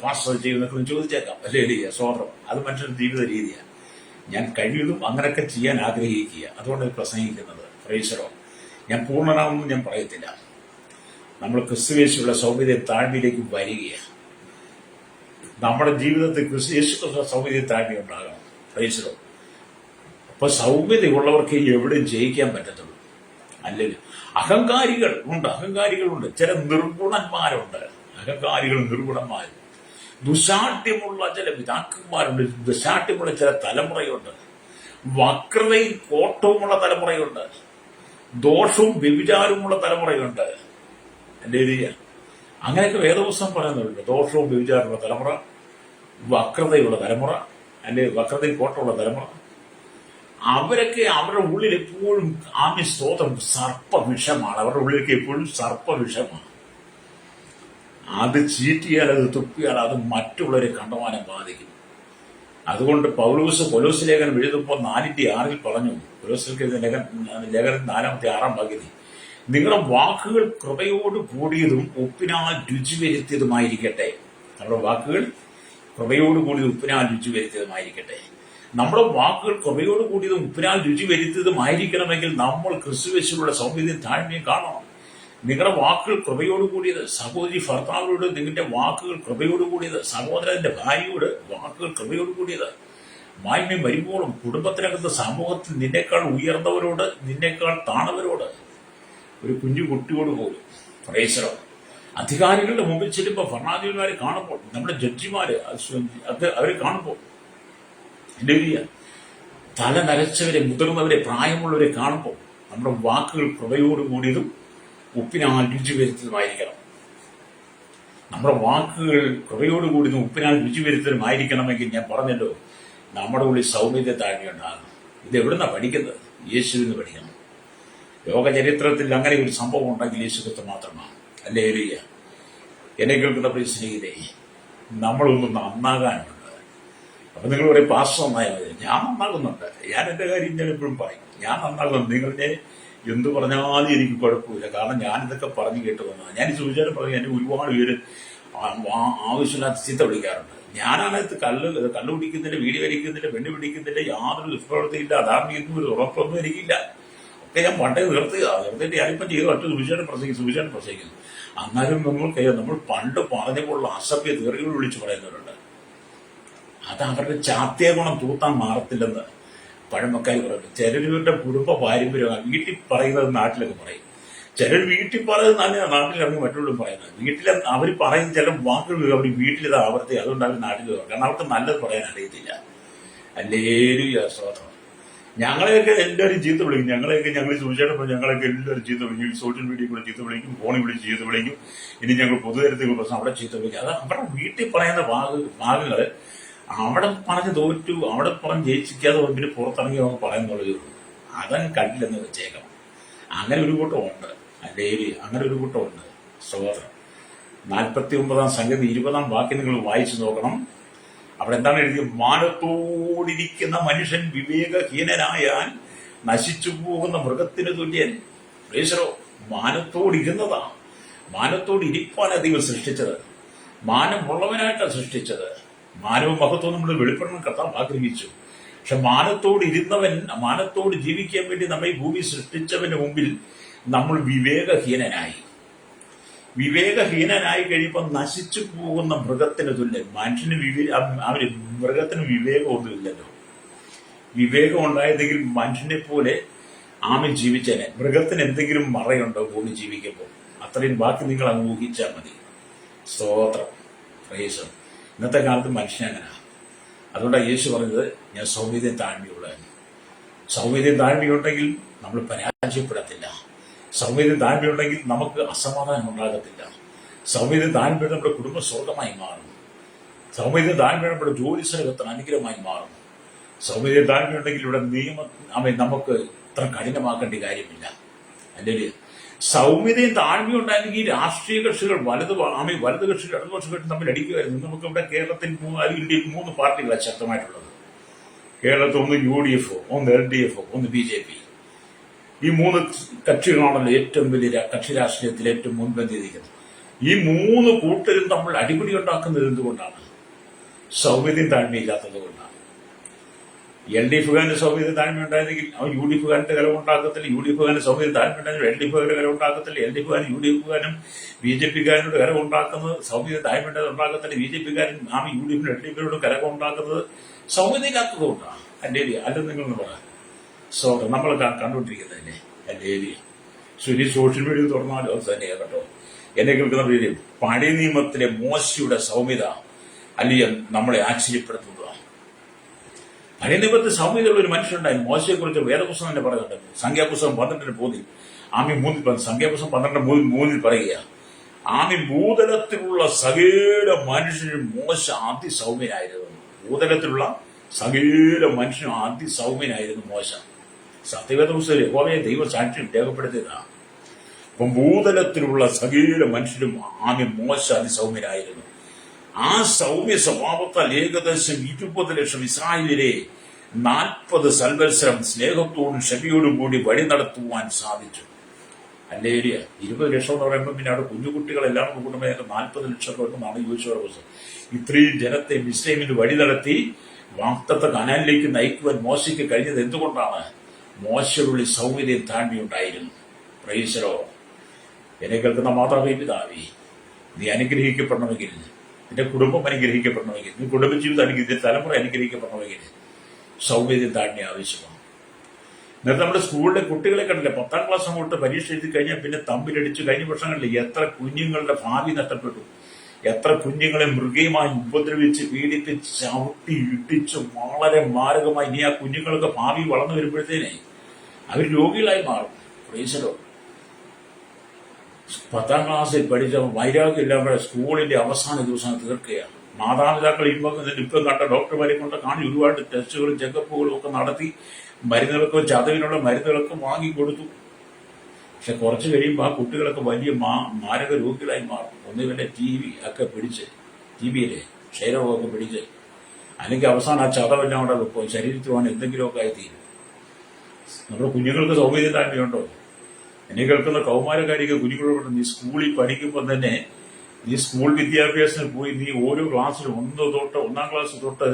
പാസ്റ്റർ ചെയ്യുന്നൊക്കെ ചോദിച്ചേക്കാം. ഹല്ലേലൂയ. സ്തോത്രം. അത് മറ്റൊരു ജീവിത രീതിയാണ്. ഞാൻ കഴിയുന്നതും അങ്ങനെയൊക്കെ ചെയ്യാൻ ആഗ്രഹിക്കുക. അതുകൊണ്ട് പ്രസംഗിക്കുന്നത്. പ്രൈസറോ, ഞാൻ പൂർണ്ണനാമെന്നും ഞാൻ പറയത്തില്ല. നമ്മൾ ക്രിസ്തുയേശുള്ള സൗമ്യത താഴ്മയിലേക്ക് വരികയാണ്. നമ്മുടെ ജീവിതത്തിൽ ക്രിസ്തുയേശു സൗമ്യത താഴ്മ ഉണ്ടാകണം. പ്രൈസറോ. അപ്പൊ സൗമ്യതയുള്ളവർക്ക് എവിടെയും ജയിക്കാൻ പറ്റത്തുള്ളൂ. അല്ലെങ്കിൽ അഹങ്കാരികളുണ്ട്, ചില നിർഗുണന്മാരുണ്ട്. നിർഗുണന്മാർ, ദുശാഠ്യമുള്ള ചില പിതാക്കന്മാരുണ്ട്, ദുശാഠ്യമുള്ള ചില തലമുറയുണ്ട്, വക്രതയും കോട്ടവുമുള്ള തലമുറയുണ്ട്, ദോഷവും വ്യഭിചാരവുമുള്ള തലമുറയുണ്ട്. എന്റെ അങ്ങനെയൊക്കെ വേദപുസ്തകം പറയുന്നുണ്ട്. ദോഷവും വ്യഭിചാരമുള്ള തലമുറ, വക്രതയുള്ള തലമുറ, അല്ലെങ്കിൽ വക്രതയും കോട്ടമുള്ള തലമുറ. അവരൊക്കെ അവരുടെ ഉള്ളിൽ എപ്പോഴും സ്തോത്രം സർപ്പവിഷമാണ്. അവരുടെ ഉള്ളിലേക്ക് എപ്പോഴും സർപ്പവിഷമാണ്. അത് ചീറ്റിയാൽ, അത് തുപ്പിയാൽ അത് മറ്റുള്ളവരെ കണ്ടമാനം ബാധിക്കും. അതുകൊണ്ട് പൗലോസ് കൊലോസ് ലേഖനം എഴുതുമ്പോൾ 4:6 പറഞ്ഞു. കൊലോസ്യർക്ക് ലേഖനം 4-6 ഭാഗ്യത്തിൽ, നിങ്ങളുടെ വാക്കുകൾ കൃപയോട് കൂടിയതും ഉപ്പിനാൽ രുചി വരുത്തിയതുമായിരിക്കട്ടെ. നമ്മുടെ വാക്കുകൾ കൃപയോട് കൂടിയതും ഉപ്പിനാൽ രുചി വരുത്തിയതുമായിരിക്കട്ടെ. നമ്മുടെ വാക്കുകൾ കൃപയോട് കൂടിയതും ഉപ്പിനാൽ രുചി വരുത്തിയതുമായിരിക്കണമെങ്കിൽ നമ്മൾ ക്രിസ്തുയേശുവിലുള്ള സൗമ്യതയും താഴ്മയും കാണണം. നിങ്ങളുടെ വാക്കുകൾ കൃപയോട് കൂടിയത്. സഹോദരി ഭർത്താവിനോട് നിങ്ങളുടെ വാക്കുകൾ കൃപയോട് കൂടിയത്. സഹോദരന്റെ ഭാര്യയോട് വാക്കുകൾ കൃപയോട് കൂടിയത്. മാന്യം വരുമ്പോഴും കുടുംബത്തിനകത്ത് സമൂഹത്തിൽ നിന്നേക്കാൾ ഉയർന്നവരോട്, നിന്നേക്കാൾ താണവരോട്, ഒരു കുഞ്ഞു കുട്ടിയോട് പോലും. പ്രേസരം. അധികാരികളുടെ മുമ്പിൽ ചെല്ലുമ്പോൾ, ഭരണാധികാരിമാരെ കാണുമ്പോൾ, നമ്മുടെ ജഡ്ജിമാര് അവരെ കാണുമ്പോൾ, തല നരച്ചവരെ, മുതിർന്നവരെ, പ്രായമുള്ളവരെ കാണുമ്പോൾ നമ്മുടെ വാക്കുകൾ കൃപയോട് കൂടിയതും ഉപ്പിനാൽ രുചി വരുത്തതുമായിരിക്കണം. നമ്മുടെ വാക്കുകൾ കൃപയോട് കൂടിയതും ഉപ്പിനാൽ രുചി വരുത്തതുമായിരിക്കണമെങ്കിൽ ഞാൻ പറഞ്ഞല്ലോ, നമ്മുടെ ഉള്ളിൽ സൗമ്യത താഴ്മയുണ്ടാകണം. ഇത് എവിടുന്നാണ് പഠിക്കുന്നത്? യേശുവിൽ നിന്ന് പഠിക്കണം. ലോകചരിത്രത്തിൽ അങ്ങനെ ഒരു സംഭവം ഉണ്ടെങ്കിൽ യേശുക്രിസ്തു മാത്രമാണ്. ഹല്ലേലൂയ. എന്നെ കേൾക്കുന്ന പ്രിയ സ്നേഹിതരെ, നമ്മളൊന്നും നന്നാകാനുണ്ട്. അപ്പൊ നിങ്ങൾ പറയും, പാസ്റ്റർ നന്നായാൽ മതി. ഞാൻ നന്നാകുന്നുണ്ട്. ഞാൻ എന്റെ കാര്യം ഞാൻ എപ്പോഴും പറയും, ഞാൻ നന്നാകുന്നുണ്ട്. നിങ്ങളുടെ എന്ത് പറഞ്ഞാലും എനിക്ക് കുഴപ്പമില്ല. കാരണം ഞാനിതൊക്കെ പറഞ്ഞു കേട്ട് വന്നതാണ്. ഞാൻ ഈ സുവിശേഷം പറഞ്ഞു എന്നെ ഒരുപാട് പേര് ആവശ്യമില്ലാത്ത ചീത്ത വിളിക്കാറുണ്ട്. ഞാനാണത് കള്ളു പിടിക്കുന്നതിന്റെ, വീടി വലിക്കുന്നതിന്റെ, പെണ്ണ് പിടിക്കുന്നതിന്റെ യാതൊരു ദുഷ്പ്രവൃത്തിയില്ല. അധാർമികത്വം ഒരു ഉറപ്പൊന്നും എനിക്കില്ല. ഒക്കെ ഞാൻ പണ്ടേ നിർത്തിയിട്ട് ഞാനിപ്പം ചെയ്ത് ഒറ്റ സുവിശേഷം പ്രസംഗിക്കുന്നു. എന്നാലും നമ്മൾ പണ്ട് പറഞ്ഞുകൊള്ള അസഭ്യ തെറികൾ വിളിച്ച് പറയുന്നവരുണ്ട്. അത് അവരുടെ ചാത്യ ഗുണം തൂത്താൻ മാറത്തില്ലെന്ന് പഴമക്കാർ പറയുന്നത്. ചിലരുടെ കുടുംബ പാരമ്പര്യമാണ്. വീട്ടിൽ പറയുന്നത് നാട്ടിലൊക്കെ പറയും. ചിലർ വീട്ടിൽ പറയുന്നത് തന്നെയാണ് നാട്ടിലിറങ്ങി മറ്റുള്ളവരും പറയുന്നത്. വീട്ടിലെ അവർ പറയുന്ന ചില വാക്കുകൾ അവർ വീട്ടിലിത് ആവർത്തി, അതുകൊണ്ട് അവർ നാട്ടിൽ പറയും. കാരണം അവർക്ക് നല്ലത് പറയാൻ അറിയത്തില്ല. ഹല്ലേലൂയ. സ്തോത്രം. ഞങ്ങളെയൊക്കെ എല്ലാവരും ചീത്ത വിളിക്കും. ഞങ്ങൾ സൂക്ഷിച്ചപ്പോൾ ഞങ്ങളൊക്കെ എല്ലാവരും ചീത്ത വിളിക്കും. സോഷ്യൽ മീഡിയ കൂടെ ചീത്ത വിളിക്കും, ഫോണിൽ വിളിച്ച് ചീത്ത വിളിക്കും. ഇനി ഞങ്ങൾ പൊതുതരത്തിൽ പ്രശ്നം അവിടെ ചീത്ത വിളിക്കും. അത് അവരുടെ വീട്ടിൽ പറയുന്ന ഭാഗങ്ങൾ അവിടെ പറഞ്ഞ് തോറ്റു, അവിടെ പറഞ്ഞ് ജയിച്ചിക്കാതെ പിന്നെ പുറത്തിറങ്ങി നമുക്ക് പറയുന്നുള്ളൂ. അതങ്ങ് കണ്ടില്ലെന്ന് വെച്ചേക്കണം. അങ്ങനെ ഒരു കൂട്ടമുണ്ട്. അല്ലെങ്കിൽ അങ്ങനെ ഒരു കൂട്ടമുണ്ട്. സഹോദരൻ, 49 സംഗതി 20 വാക്യം നിങ്ങൾ വായിച്ചു നോക്കണം. അവിടെ എന്താണ് എഴുതിയത്? മാനത്തോടിരിക്കുന്ന മനുഷ്യൻ വിവേകഹീനനായാൽ നശിച്ചു പോകുന്ന മൃഗത്തിന് തുല്യൻ. പ്രേസരോ, മാനത്തോടിരുന്നതാ. മാനത്തോടിരിപ്പാനാണ് ദൈവം സൃഷ്ടിച്ചത്. മാനമുള്ളവനായിട്ടാണ് സൃഷ്ടിച്ചത്. മാനവും മഹത്വവും നമ്മൾ വെളിപ്പെടണം കർത്താവ് ആഗ്രഹിച്ചു. പക്ഷെ മാനത്തോട് ജീവിക്കാൻ വേണ്ടി നമ്മെ ഈ ഭൂമി സൃഷ്ടിച്ചവന്റെ മുമ്പിൽ നമ്മൾ വിവേകഹീനനായി കഴിയുമ്പോൾ നശിച്ചു പോകുന്ന മൃഗത്തിന് തുല്യൻ. അവന് മൃഗത്തിന് വിവേകമൊന്നുമില്ലല്ലോ. വിവേകം ഉണ്ടായതെങ്കിൽ മനുഷ്യനെ പോലെ ആമൻ ജീവിച്ചേനെ. മൃഗത്തിന് എന്തെങ്കിലും മറയുണ്ടോ ഭൂമി ജീവിക്കുമ്പോൾ? അത്രയും ബാക്കി നിങ്ങൾ അങ്ങ് ഊഹിച്ചാൽ മതി. സ്തോത്രം, പ്രൈസ്. ഇന്നത്തെ കാലത്ത് മനുഷ്യനങ്ങനെ. അതുകൊണ്ടാണ് യേശു പറഞ്ഞത്, ഞാൻ സൗമ്യതയും താഴ്മയുള്ളവൻ. സൗമ്യതയും താഴ്മയുണ്ടെങ്കിൽ നമ്മൾ പരാജയപ്പെടത്തില്ല. സൗമ്യതയും താഴ്മയുണ്ടെങ്കിൽ നമുക്ക് അസമാധാനം ഉണ്ടാകത്തില്ല. സൗമ്യതയും താഴ്മയുടെ നമ്മുടെ കുടുംബ സ്വർഗമായി മാറും. സൗമ്യതയും താഴ്മയുടെ നമ്മുടെ ജോലി സ്ഥലത്തിന് അനുഗ്രഹമായി മാറും. സൗമ്യതയും താഴ്മയുണ്ടെങ്കിൽ ഇവിടെ നമുക്ക് ഇത്ര കഠിനമാക്കേണ്ട കാര്യമില്ല. അല്ലെങ്കിൽ സൗമ്യതയും താഴ്മയും ഉണ്ടായിരുന്നെങ്കിൽ രാഷ്ട്രീയ കക്ഷികൾ വലത് കക്ഷികൾ ഇടതുപക്ഷ കക്ഷി തമ്മിൽ അടിക്കുമായിരുന്നു. നമുക്ക് ഇവിടെ കേരളത്തിൽ ഇന്ത്യയിൽ 3 പാർട്ടികളാണ് ശക്തമായിട്ടുള്ളത്. കേരളത്തിൽ ഒന്ന് UDF, ഒന്ന് LDF, ഒന്ന് BJP. ഈ 3 കക്ഷികളാണല്ലോ ഏറ്റവും വലിയ കക്ഷി രാഷ്ട്രീയത്തിൽ ഏറ്റവും മുൻപന്തിയിരിക്കുന്നത്. ഈ 3 കൂട്ടരും തമ്മിൽ അടിപിടി ഉണ്ടാക്കുന്നത് എന്തുകൊണ്ടാണ്? സൗമ്യതയും താഴ്മയില്ലാത്തത് കൊണ്ടാണ്. LDF-കാരന് സൗമ്യത താഴ്മ ഉണ്ടായിരുന്നെങ്കിൽ അവൻ UDF-കാരന്റെ കലവുണ്ടാക്കത്തില്ല. UDF-കാരന് സൗമ്യത താഴ്മ ഉണ്ടായിരുന്നെങ്കിൽ LDF-കാരുടെ കലവുണ്ടാക്കത്തില്ല. LDF-കാരൻ UDF-കാരനും BJP-കാരനോട് കലവുണ്ടാക്കുന്നത് സൗമ്യത താഴ്മ ഉണ്ടാക്കത്തില്ല. BJP-കാരൻ UDF-നും LDF-നോട് കലവുണ്ടാക്കുന്നത് സൗമ്യതയില്ലാത്തത് കൊണ്ടാണ്. അല്ലെ നിങ്ങൾ പറയാം. നമ്മൾ കണ്ടുകൊണ്ടിരിക്കുന്നതല്ലേ അല്ലേ? സോഷ്യൽ മീഡിയ തുറന്നാലും അത് തന്നെയാണ് കേട്ടോ. എന്നെ കേൾക്കുന്ന പേര് പഴയ നിയമത്തിലെ മോശയുടെ സൗമ്യത അല്ലെങ്കിൽ നമ്മളെ ആശ്ചര്യപ്പെടുത്തുന്നതാണ്. പഴയ നിയമത്തിൽ സൗമ്യതയുള്ള ഒരു മനുഷ്യനുണ്ടായിരുന്നു. മോശയെ കുറിച്ച് വേദപുസ്തകം തന്നെ പറയുന്നുണ്ട്. സംഖ്യാപുസ്തകം 12:3 സംഖ്യാപുസ്തകം 12:3 പറയുക, ഭൂതലത്തിലുള്ള സകല മനുഷ്യനും മോശ അതിസൗമ്യനായിരുന്നു. ഭൂതലത്തിലുള്ള സകല മനുഷ്യനും അതിസൗമ്യനായിരുന്നു മോശ. സത്യവേദ പുസ്തകം യഹോവയെ ദൈവ സാക്ഷ്യം രേഖപ്പെടുത്തിയതാണ്. അപ്പം ഭൂതലത്തിലുള്ള സകല മനുഷ്യരും മോശ അതിസൗമ്യനായിരുന്നു. ആ സൗമ്യ സ്വഭാവത്താൽ ഏകദേശം 20 ലക്ഷം ഇസ്രായേലിലെ 40 സംവത്സരം സ്നേഹത്തോടും ക്ഷമയോടും കൂടി വഴി നടത്തുവാൻ സാധിച്ചു. അല്ലേരിയ 20 ലക്ഷം എന്ന് പറയുമ്പോൾ പിന്നെ അവിടെ കുഞ്ഞുകുട്ടികളെല്ലാം കൂടുമ്പോൾ 40 ലക്ഷം എന്നാണ് ചോദിച്ചവരുടെ പുസ്തകം. ഇത്രയും ജനത്തെ മിസ്രൈമിന് വഴി നടത്തി വാഗ്ദത്ത കനാലിലേക്ക് നയിക്കുവാൻ മോശയ്ക്ക് കഴിഞ്ഞത് എന്തുകൊണ്ടാണ്? മോശയുടെ സൗമ്യതയും താഴ്മയുണ്ടായിരുന്നു. പ്രൈസലോ. എന്നെ കേൾക്കുന്ന മാതാവേ പിതാവേ, നീ അനുഗ്രഹിക്കപ്പെടണമെങ്കിൽ, നിന്റെ കുടുംബം അനുഗ്രഹിക്കപ്പെടണമെങ്കിൽ, നീ കുടുംബജീവിതം നിന്റെ തലമുറ അനുഗ്രഹിക്കപ്പെടണമെങ്കിൽ സൗമ്യതയും താഴ്മ ആവശ്യമാണ്. നേരത്തെ നമ്മുടെ സ്കൂളിലെ കുട്ടികളെ കണ്ടില്ലേ, 10ാം ക്ലാസ് അങ്ങോട്ട് പരീക്ഷ എഴുതി കഴിഞ്ഞാൽ പിന്നെ തമ്മിലടിച്ചു. കഴിഞ്ഞ വർഷങ്ങളിൽ എത്ര കുഞ്ഞുങ്ങളുടെ ഭാവി നഷ്ടപ്പെട്ടു. എത്ര കുഞ്ഞുങ്ങളെ മൃഗീയമായി ഉപദ്രവിച്ച് പീഡിപ്പിച്ച് ചവിട്ടി ഇടിച്ചു വളരെ മാരകമായി. ഇനി ആ കുഞ്ഞുങ്ങളൊക്കെ ഭാവി വളർന്നു വരുമ്പോഴത്തേനെ അവർ രോഗികളായി മാറും. പ്രൈസലോ. 10ാം ക്ലാസ്സിൽ പഠിച്ച വൈരാഗ്യം ഇല്ലാതെ സ്കൂളിന്റെ അവസാന ദിവസം തീർക്കുകയാണ്. മാതാപിതാക്കൾ ഇപ്പം കണ്ട ഡോക്ടർമാരെ കൊണ്ട് കാണി ഒരുപാട് ടെസ്റ്റുകളും ചെക്കപ്പുകളും ഒക്കെ നടത്തി മരുന്നുകൾക്കും ചതവിനുള്ള മരുന്നുകളൊക്കെ വാങ്ങിക്കൊടുത്തു. പക്ഷെ കുറച്ച് കഴിയുമ്പോൾ ആ കുട്ടികളൊക്കെ വലിയ മാരക രോഗികളായി മാറും. ഒന്നുകിലെ TV ഒക്കെ പിടിച്ച്, TBയിലെ ക്ഷയരോഗമൊക്കെ പിടിച്ച്, അല്ലെങ്കിൽ അവസാനം ആ ചതവെല്ലാം കൂടെ ശരീരത്തിൽ പോകാൻ എന്തെങ്കിലുമൊക്കെ ആയിത്തീരും. നമ്മുടെ കുഞ്ഞുങ്ങൾക്ക് സൗകര്യം താഴ്മയുണ്ടോ? എന്നെ കേൾക്കുന്ന കൗമാരക്കാരിക്ക് കുഞ്ഞുങ്ങളോട് നീ സ്കൂളിൽ പഠിക്കുമ്പോൾ തന്നെ നീ സ്കൂൾ വിദ്യാഭ്യാസത്തിന് പോയി നീ ഓരോ ക്ലാസ്സിലും 1ാം ക്ലാസ് തൊട്ട്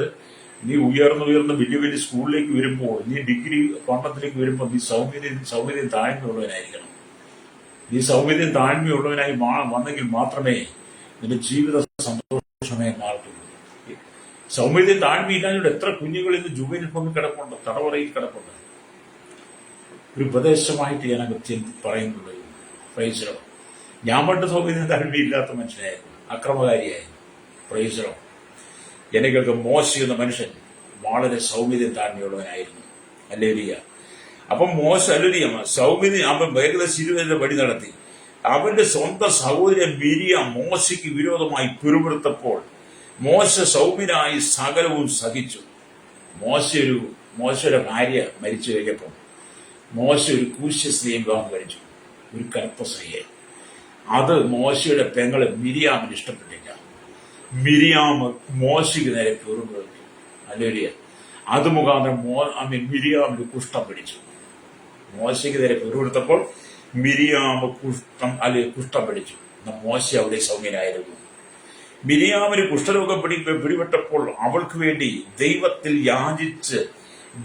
നീ ഉയർന്ന് വലിയ സ്കൂളിലേക്ക് വരുമ്പോൾ, നീ ഡിഗ്രി പഠനത്തിലേക്ക് വരുമ്പോൾ നീ സൗമ്യതയും താഴ്മയുള്ളവനായിരിക്കണം. നീ സൗമ്യതയും താഴ്മയുള്ളവനായി വന്നെങ്കിൽ മാത്രമേ നിന്റെ ജീവിത സന്തോഷമായി മാറത്തുള്ളൂ. സൗമ്യതയും താഴ്മയില്ലാതെ എത്ര കുഞ്ഞുങ്ങൾ ഇന്ന് ജുവൈനൽ ഹോമിൽ കിടപ്പുണ്ട്, തടവറയിൽ കിടപ്പുണ്ട്. ഒരു ഉപദേശമായിട്ട് ഞാൻ പറയുന്നുള്ളൂ. പ്രൈസലോ. ഞാൻ പണ്ട് സൗമ്യതയും താഴ്മയില്ലാത്ത മനുഷ്യനായിരുന്നു, അക്രമകാരിയായിരുന്നു. പ്രൈസലോ. ജനങ്ങൾക്ക് മോശ എന്ന മനുഷ്യൻ വളരെ സൗമ്യതയും താഴ്മയുള്ളവനായിരുന്നു. ഹല്ലേലൂയ. അപ്പം മോശ സൗമ്യത അവൻ ഏകദേശം 20 വഴി നടത്തി. അവന്റെ സ്വന്തം സഹോദരൻ മിരിയാം മോശയ്ക്ക് വിരോധമായി പിറുപിറുത്തപ്പോൾ മോശ സൗമ്യനായി സകലവും സഹിച്ചു. മോശയുടെ ഭാര്യ മരിച്ചു കഴിഞ്ഞപ്പം മോശ ഒരു കൂശ്യ സ്ത്രീയെ വിവാഹം കഴിച്ചു, ഒരു കറുത്ത സ്ത്രീയെ. അത് മോശയുടെ പെങ്ങള് മിരിയാമിന് ഇഷ്ടപ്പെട്ടില്ല. മിരിയാം മോശയ്ക്ക് നേരെ പെറുപിറുത്തു. ഹല്ലേലൂയ. അത് മുഖാന്തരം മിരിയാമിന് കുഷ്ഠം പിടിച്ചു. മോശയ്ക്ക് നേരെ പെറുപിടുത്തപ്പോൾ മിരിയാമ് കുഷ്ഠം പിടിച്ചു. മോശ അവിടെ സൗമ്യനായിരുന്നു. മിരിയാമിന് കുഷ്ഠരോഗം പിടിപെട്ടപ്പോൾ അവൾക്ക് വേണ്ടി ദൈവത്തിൽ യാചിച്ച്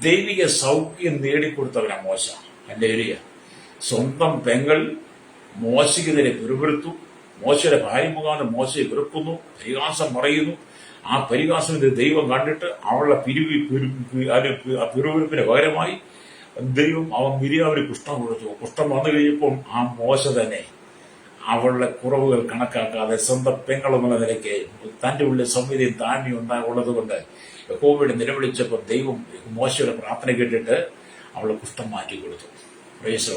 ദൈവിക സൗഖ്യം നേടിക്കൊടുത്തവനാ മോശ. ഹല്ലേലൂയ. സ്വന്തം പെങ്ങൾ മോശയ്ക്കെതിരെ പിറുപിറുത്തു. മോശയുടെ ഭാര്യ മുഖാന്തരം മോശയെ വെറുക്കുന്നു, പരിഹാസം പറയുന്നു. ആ പരിഹാസം ദൈവം കണ്ടിട്ട് അവളുടെ പിറുപിറുപ്പിന് പകരമായി ദൈവം മിരിയാമിന് കുഷ്ഠം കൊടുത്തു. കുഷ്ഠം വന്നു കഴിഞ്ഞപ്പോൾ ആ മോശ തന്നെ അവളുടെ കുറവുകൾ കണക്കാക്കാതെ സ്വന്തം പെങ്ങളെന്നുള്ള നിലയ്ക്ക് തന്റെ ഉള്ളിൽ സംവിധിയും താഴ്മയും ഉള്ളത് കൊണ്ട് യഹോവയോട് നിലവിളിച്ചപ്പോൾ ദൈവം മോശയുടെ പ്രാർത്ഥന കേട്ടിട്ട് അവളെ കുഷ്ഠം മാറ്റി കൊടുത്തു. പ്രേസോ.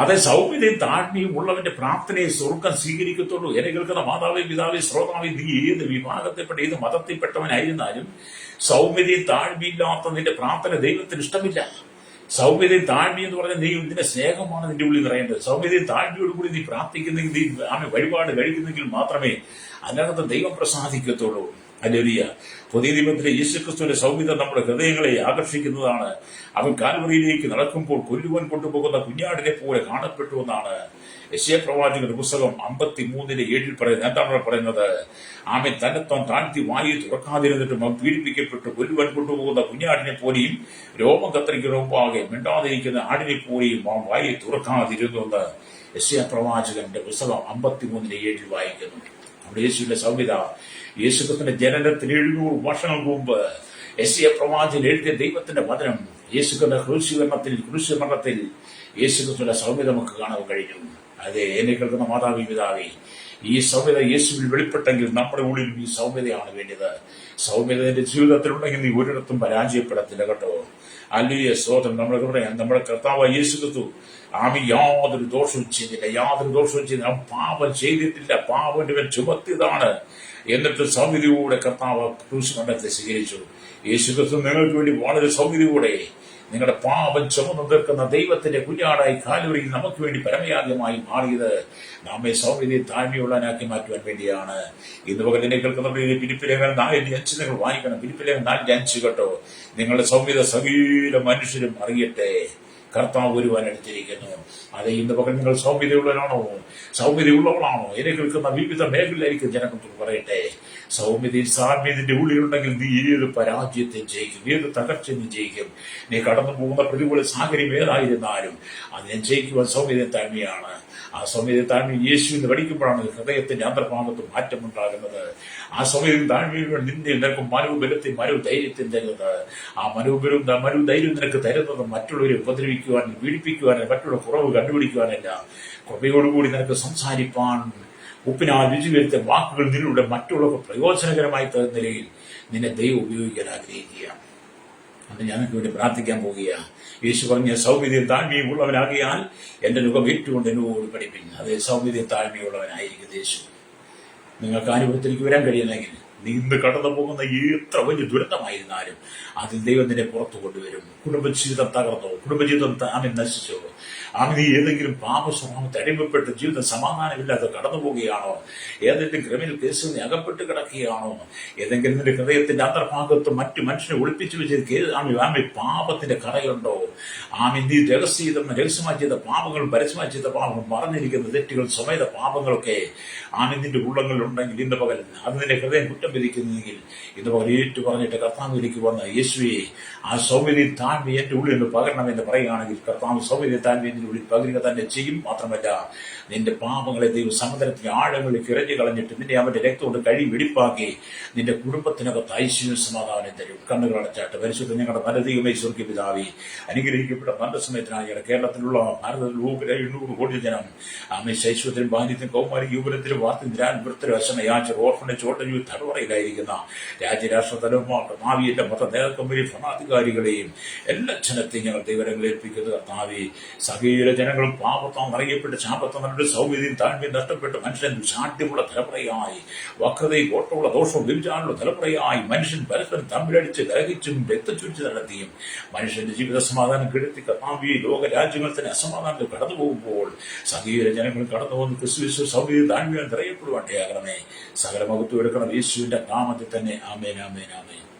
അതേ സൗമ്യതയും താഴ്മയും ഉള്ളവന്റെ പ്രാർത്ഥനയെ സ്വർഗം സ്വീകരിക്കത്തുള്ളൂ. എന്നെ കേൾക്കുന്ന മാതാവേ, പിതാവേ, ശ്രോതാവേ, നീ ഏത് വിഭാഗത്തിൽപ്പെട്ട ഏത് മതത്തിൽപ്പെട്ടവനായിരുന്നാലും സൗമ്യതയും താഴ്മയില്ലാത്ത നിന്റെ പ്രാർത്ഥന ദൈവത്തിന് ഇഷ്ടമില്ല. സൗമ്യതയും താഴ്മയും എന്ന് പറഞ്ഞാൽ നീ ഇതിന്റെ സ്നേഹമാണ് നിന്റെ ഉള്ളിൽ നിറയേണ്ടത്. സൗമ്യതയും താഴ്മയോടുകൂടി നീ പ്രാർത്ഥിക്കുന്നെങ്കിൽ, നീ വഴിപാട് കഴിക്കുന്നെങ്കിൽ മാത്രമേ അതിനകത്ത് ദൈവം പ്രസാദിക്കത്തുള്ളൂ. ഹല്ലേലൂയ. പുതിയ നിയമത്തിലെ യേശുക്രിസ്തുവിന്റെ സൗമ്യത നമ്മുടെ ഹൃദയങ്ങളെ ആകർഷിക്കുന്നതാണ്. അവൻ കാൽവറിയിലേക്ക് നടക്കുമ്പോൾ കൊല്ലുവാൻ കൊണ്ടുപോകുന്ന കുഞ്ഞാടിനെ പോലെ കാണപ്പെട്ടു എന്നാണ് യെശയ്യാ പ്രവാചകന്റെ പുസ്തകം 53:7 പറയുന്നത്. എന്താണ് പറയുന്നത്? ആമേൻ. തന്നെത്താൻ താഴ്ത്തി വായി തുറക്കാതിരുന്നിട്ടും അവൻ പീഡിപ്പിക്കപ്പെട്ടു കൊല്ലുവാൻ കൊണ്ടുപോകുന്ന കുഞ്ഞാടിനെ പോലെയും രോമം കത്തിരിക്കുന്ന മുമ്പാകെ മിണ്ടാതിരിക്കുന്ന ആടിനെ പോലെയും അവൻ വായി തുറക്കാതിരുന്നു എന്ന് യെശയ്യാ പ്രവാചകന്റെ പുസ്തകം 53:7 വായിക്കുന്നു. അവിടെ യേശുവിന്റെ സൗമ്യത, യേശുക്രിസ്തുവിന്റെ ജനനത്തിന് 700 വർഷങ്ങൾക്ക് മുമ്പ് യെശയ്യാ പ്രവാചകൻ എഴുതിയ ദൈവത്തിന്റെ വചനം, യേശുക്രിസ്തുവിന്റെ ക്രൂശുമരണത്തിൽ യേശുക്രിസ്തുവിന്റെ സൗമ്യത നമുക്ക് കാണാൻ കഴിഞ്ഞു. അതെ, എന്നെ കേൾക്കുന്ന മാതാവി, പിതാവേ, ഈ സൗമ്യത യേശുവിൽ വെളിപ്പെട്ടെങ്കിൽ നമ്മുടെ ഉള്ളിലും ഈ സൗമ്യതയാണ് വേണ്ടത്. സൗമ്യത എന്റെ ജീവിതത്തിലുണ്ടെങ്കിൽ നീ ഒരിടത്തും പരാജയപ്പെടത്തില്ല കേട്ടോ. അല്ലിയ സ്തോത്രം. നമ്മുടെ കർത്താവ് യേശുക്രിസ്തു യാതൊരു ദോഷവും ചെയ്തില്ല. അവൻ പാപം ചെയ്തിട്ടില്ല. പാപന്റെ ചുമത്തിയതാണ്. എന്നിട്ട് സൗമ്യതയോടെ കർത്താവ് ക്രൂശുമരണത്തെ സ്വീകരിച്ചു. യേശുക്രിസ്തു നിങ്ങൾക്ക് വേണ്ടി വളരെ സൗമ്യതയോടെ നിങ്ങളുടെ പാപം ചുമന്നു തീർക്കുന്ന ദൈവത്തിന്റെ കുഞ്ഞാടായി കാൽവരിയിൽ നമുക്ക് വേണ്ടി പരമയാഗമായി മാറിയത് നമ്മെ സൗമ്യതയും താഴ്മയുള്ളവനാക്കി മാറ്റുവാൻ വേണ്ടിയാണ്. ഇന്ന് പകലിനെ കേൾക്കുന്ന ഫിലിപ്പിലേഖനം 4:5 നിങ്ങൾ വായിക്കണം. ഫിലിപ്പിലേഖനം 4:5 കേട്ടോ. നിങ്ങളുടെ സൗമ്യത സകല മനുഷ്യരും അറിയട്ടെ, കർത്താവ് ഒരുവൻ എടുത്തിരിക്കുന്നു. അതെ, ഇന്ന് പകൽ നിങ്ങൾ സൗമ്യതയുള്ളവരാണോ, സൗമ്യതയുള്ളവളാണോ? എന്നെ കേൾക്കുന്ന വിവിധ മേഖലയിലേക്ക് ജനങ്ങൾ പറയട്ടെ, സൗമ്യതയും സാമ്യതയുടെ ഉള്ളിലുണ്ടെങ്കിൽ നീ ഏത് പരാജയത്തെ ജയിക്കും, ഏത് തകർച്ച നീ ജയിക്കും. നീ കടന്നു പോകുന്ന പ്രതികൂല സാഹചര്യം ഏതായിരുന്നാലും അതിനെ ജയിക്കുവാൻ സൗമ്യതയും താഴ്മയാണ്. ആ സൗമ്യതയും താഴ്മയും യേശുവിന് പഠിക്കുമ്പോഴാണ് ഹൃദയത്തിന്റെ അന്തർഭാഗത്ത് മാറ്റമുണ്ടാകുന്നത്. ആ സൗമ്യതയും താഴ്മയും നിന്റെ നിനക്ക് മനോബലത്തെയും മനോധൈര്യത്തെയും തരുന്നത്. ആ മനോധൈര്യം നിനക്ക് തരുന്നത് മറ്റുള്ളവരെ ഉപദ്രവിക്കുവാൻ, പീഡിപ്പിക്കുവാൻ, മറ്റുള്ള കുറവ് കണ്ടുപിടിക്കുവാനല്ല. കൃപയോടുകൂടി നിനക്ക് സംസാരിപ്പാൻ, ഉപ്പിനാൽ രുചി വരുത്തിയ വാക്കുകൾ നിന്നിലൂടെ മറ്റുള്ളവർക്ക് പ്രയോജനകരമായി തരുന്ന നിലയിൽ നിന്നെ ദൈവം ഉപയോഗിക്കാൻ ആഗ്രഹിക്കുക. അത് ഞങ്ങൾക്ക് വേണ്ടി പ്രാർത്ഥിക്കാൻ പോകുക. യേശു പറഞ്ഞ സൗമ്യതയും താഴ്മയും ഉള്ളവനാകിയാൽ എന്റെ മുഖം ഏറ്റുകൊണ്ട് എന്നോട് പഠിപ്പിൻ. അതേ, സൗമ്യതയും താഴ്മയുള്ളവനായിരിക്കും യേശു. നിങ്ങൾക്ക് അനുഭവത്തിലേക്ക് വരാൻ കഴിയുന്നെങ്കിൽ നീ ഇന്ന് കടന്നു പോകുന്ന എത്ര വലിയ ദുരന്തമായിരുന്നാലും അതിൽ ദൈവം നിന്നെ പുറത്തു കൊണ്ടുവരും. കുടുംബജീവിതം തകർന്നോ, കുടുംബജീവിതം നശിച്ചോ, നീ ഏതെങ്കിലും പാപ സ്വഭാവത്തെ അടിമപ്പെട്ട് ജീവിതം സമാധാനമില്ലാതെ കടന്നു പോവുകയാണോ, ഏതെങ്കിലും ക്രിമിനൽ കേസുകൾ അകപ്പെട്ട് കിടക്കുകയാണോ, ഏതെങ്കിലും നിന്റെ ഹൃദയത്തിന്റെ അന്തർഭാഗത്ത് മറ്റു മനുഷ്യനെ ഒളിപ്പിച്ചു വെച്ച് പാപത്തിന്റെ കറയുണ്ടോ, നീ രഹസ്യമായി ചെയ്ത പാപങ്ങൾ, പരസ്യമായി ചെയ്ത പാപങ്ങൾ, മറഞ്ഞിരിക്കുന്ന തെറ്റുകൾ, സ്വമേധ പാപങ്ങളൊക്കെ നിന്റെ ഉള്ളങ്ങളിലുണ്ടെങ്കിൽ ഇന്ന് പകൽ അത് നിന്റെ ഹൃദയം കുറ്റം വിധിക്കുന്നെങ്കിൽ ഇന്ന് പകൽ ഏറ്റു പറഞ്ഞിട്ട് കർത്താവിലേക്ക് വന്ന യേശുവെ, ആ സൗമ്യതയും താഴ്മ എന്റെ ഉള്ളിൽ നിന്ന് പകരണമെന്ന് പറയുകയാണെങ്കിൽ കർത്താവ് സൗമ്യതയും താഴ്മ എന്റെ ഉള്ളിൽ പകരുക തന്നെ ചെയ്യും. മാത്രമല്ല നിന്റെ പാപങ്ങളെ ദൈവം സമുദ്രത്തിന്റെ ആഴങ്ങളിലേക്ക് ഇറങ്ങി കളഞ്ഞിട്ട് നിന്നെ അവന്റെ രക്തം കൊണ്ട് കഴി വെടിപ്പാക്കി നിന്റെ കുടുംബത്തിനകത്ത് ഐശ്വര്യ സമാധാനം തരും. കണ്ണുകൾ അടച്ചാട്ട് പരിശുദ്ധ ഞങ്ങളുടെ നല്ല ദൈവമേ, സ്വർഗ്ഗീയ പിതാവേ, അനുഗ്രഹിക്കപ്പെട്ട നല്ല സമയത്തിനായി കേരളത്തിലുള്ള ഭാരതത്തിൽ 800 കോടി ജനം ശൈശ്വത്തിലും ബാല്യത്തിലും കൗമാരി യുവനത്തിലും വാർത്തിന്തിരാൻ വൃത്തരും അശനയാച്ചർ ഓർഫണേജ് ഓട്ടഞ്ഞു തടവറയിലായിരിക്കുന്ന രാജ്യരാഷ്ട്ര തലവന്മാർക്ക് ഭാവിയുടെ മത നേതൃത്വം ഭരണാധികാരികളെയും എല്ലാ ജനത്തെയും ഞങ്ങൾ ദൈവരങ്ങൾ ഏൽപ്പിക്കുന്നത്. കർത്താവേ, സകല ജനങ്ങളും പാപത്താൽ അറിയപ്പെട്ട് ശാപത്താൽ സമാധാനത്തിന്റെ സൗമ്യതയും താഴ്മയും നഷ്ടപ്പെട്ട് മനുഷ്യൻ ശാഠ്യമുള്ള തലമുറയായി, വക്രതയും കോട്ടമുള്ള ദോഷവും വ്യഭിചാരമുള്ള തലമുറയായി, മനുഷ്യൻ പരസ്പരം തമ്മിലടിച്ച് കലഹിച്ചും രക്തച്ചൊരിച്ച് നടത്തിയും മനുഷ്യന്റെ ജീവിത സമാധാനം കെടുത്തി കർത്താവേ, ലോക രാജ്യങ്ങൾ തന്നെ അസമാധാനത്തിൽ കടന്നു പോകുമ്പോൾ സകല ജനങ്ങൾ കടന്നു പോകുന്ന ക്രിസ്തു സൗമ്യതയും താഴ്മയും നിറയപ്പെടുവാണ്ടേ ആകണമേ. സകല മഹത്വം എടുക്കണം യേശുവിന്റെ നാമത്തിൽ തന്നെ. ആമേൻ, ആമേൻ, ആമേൻ.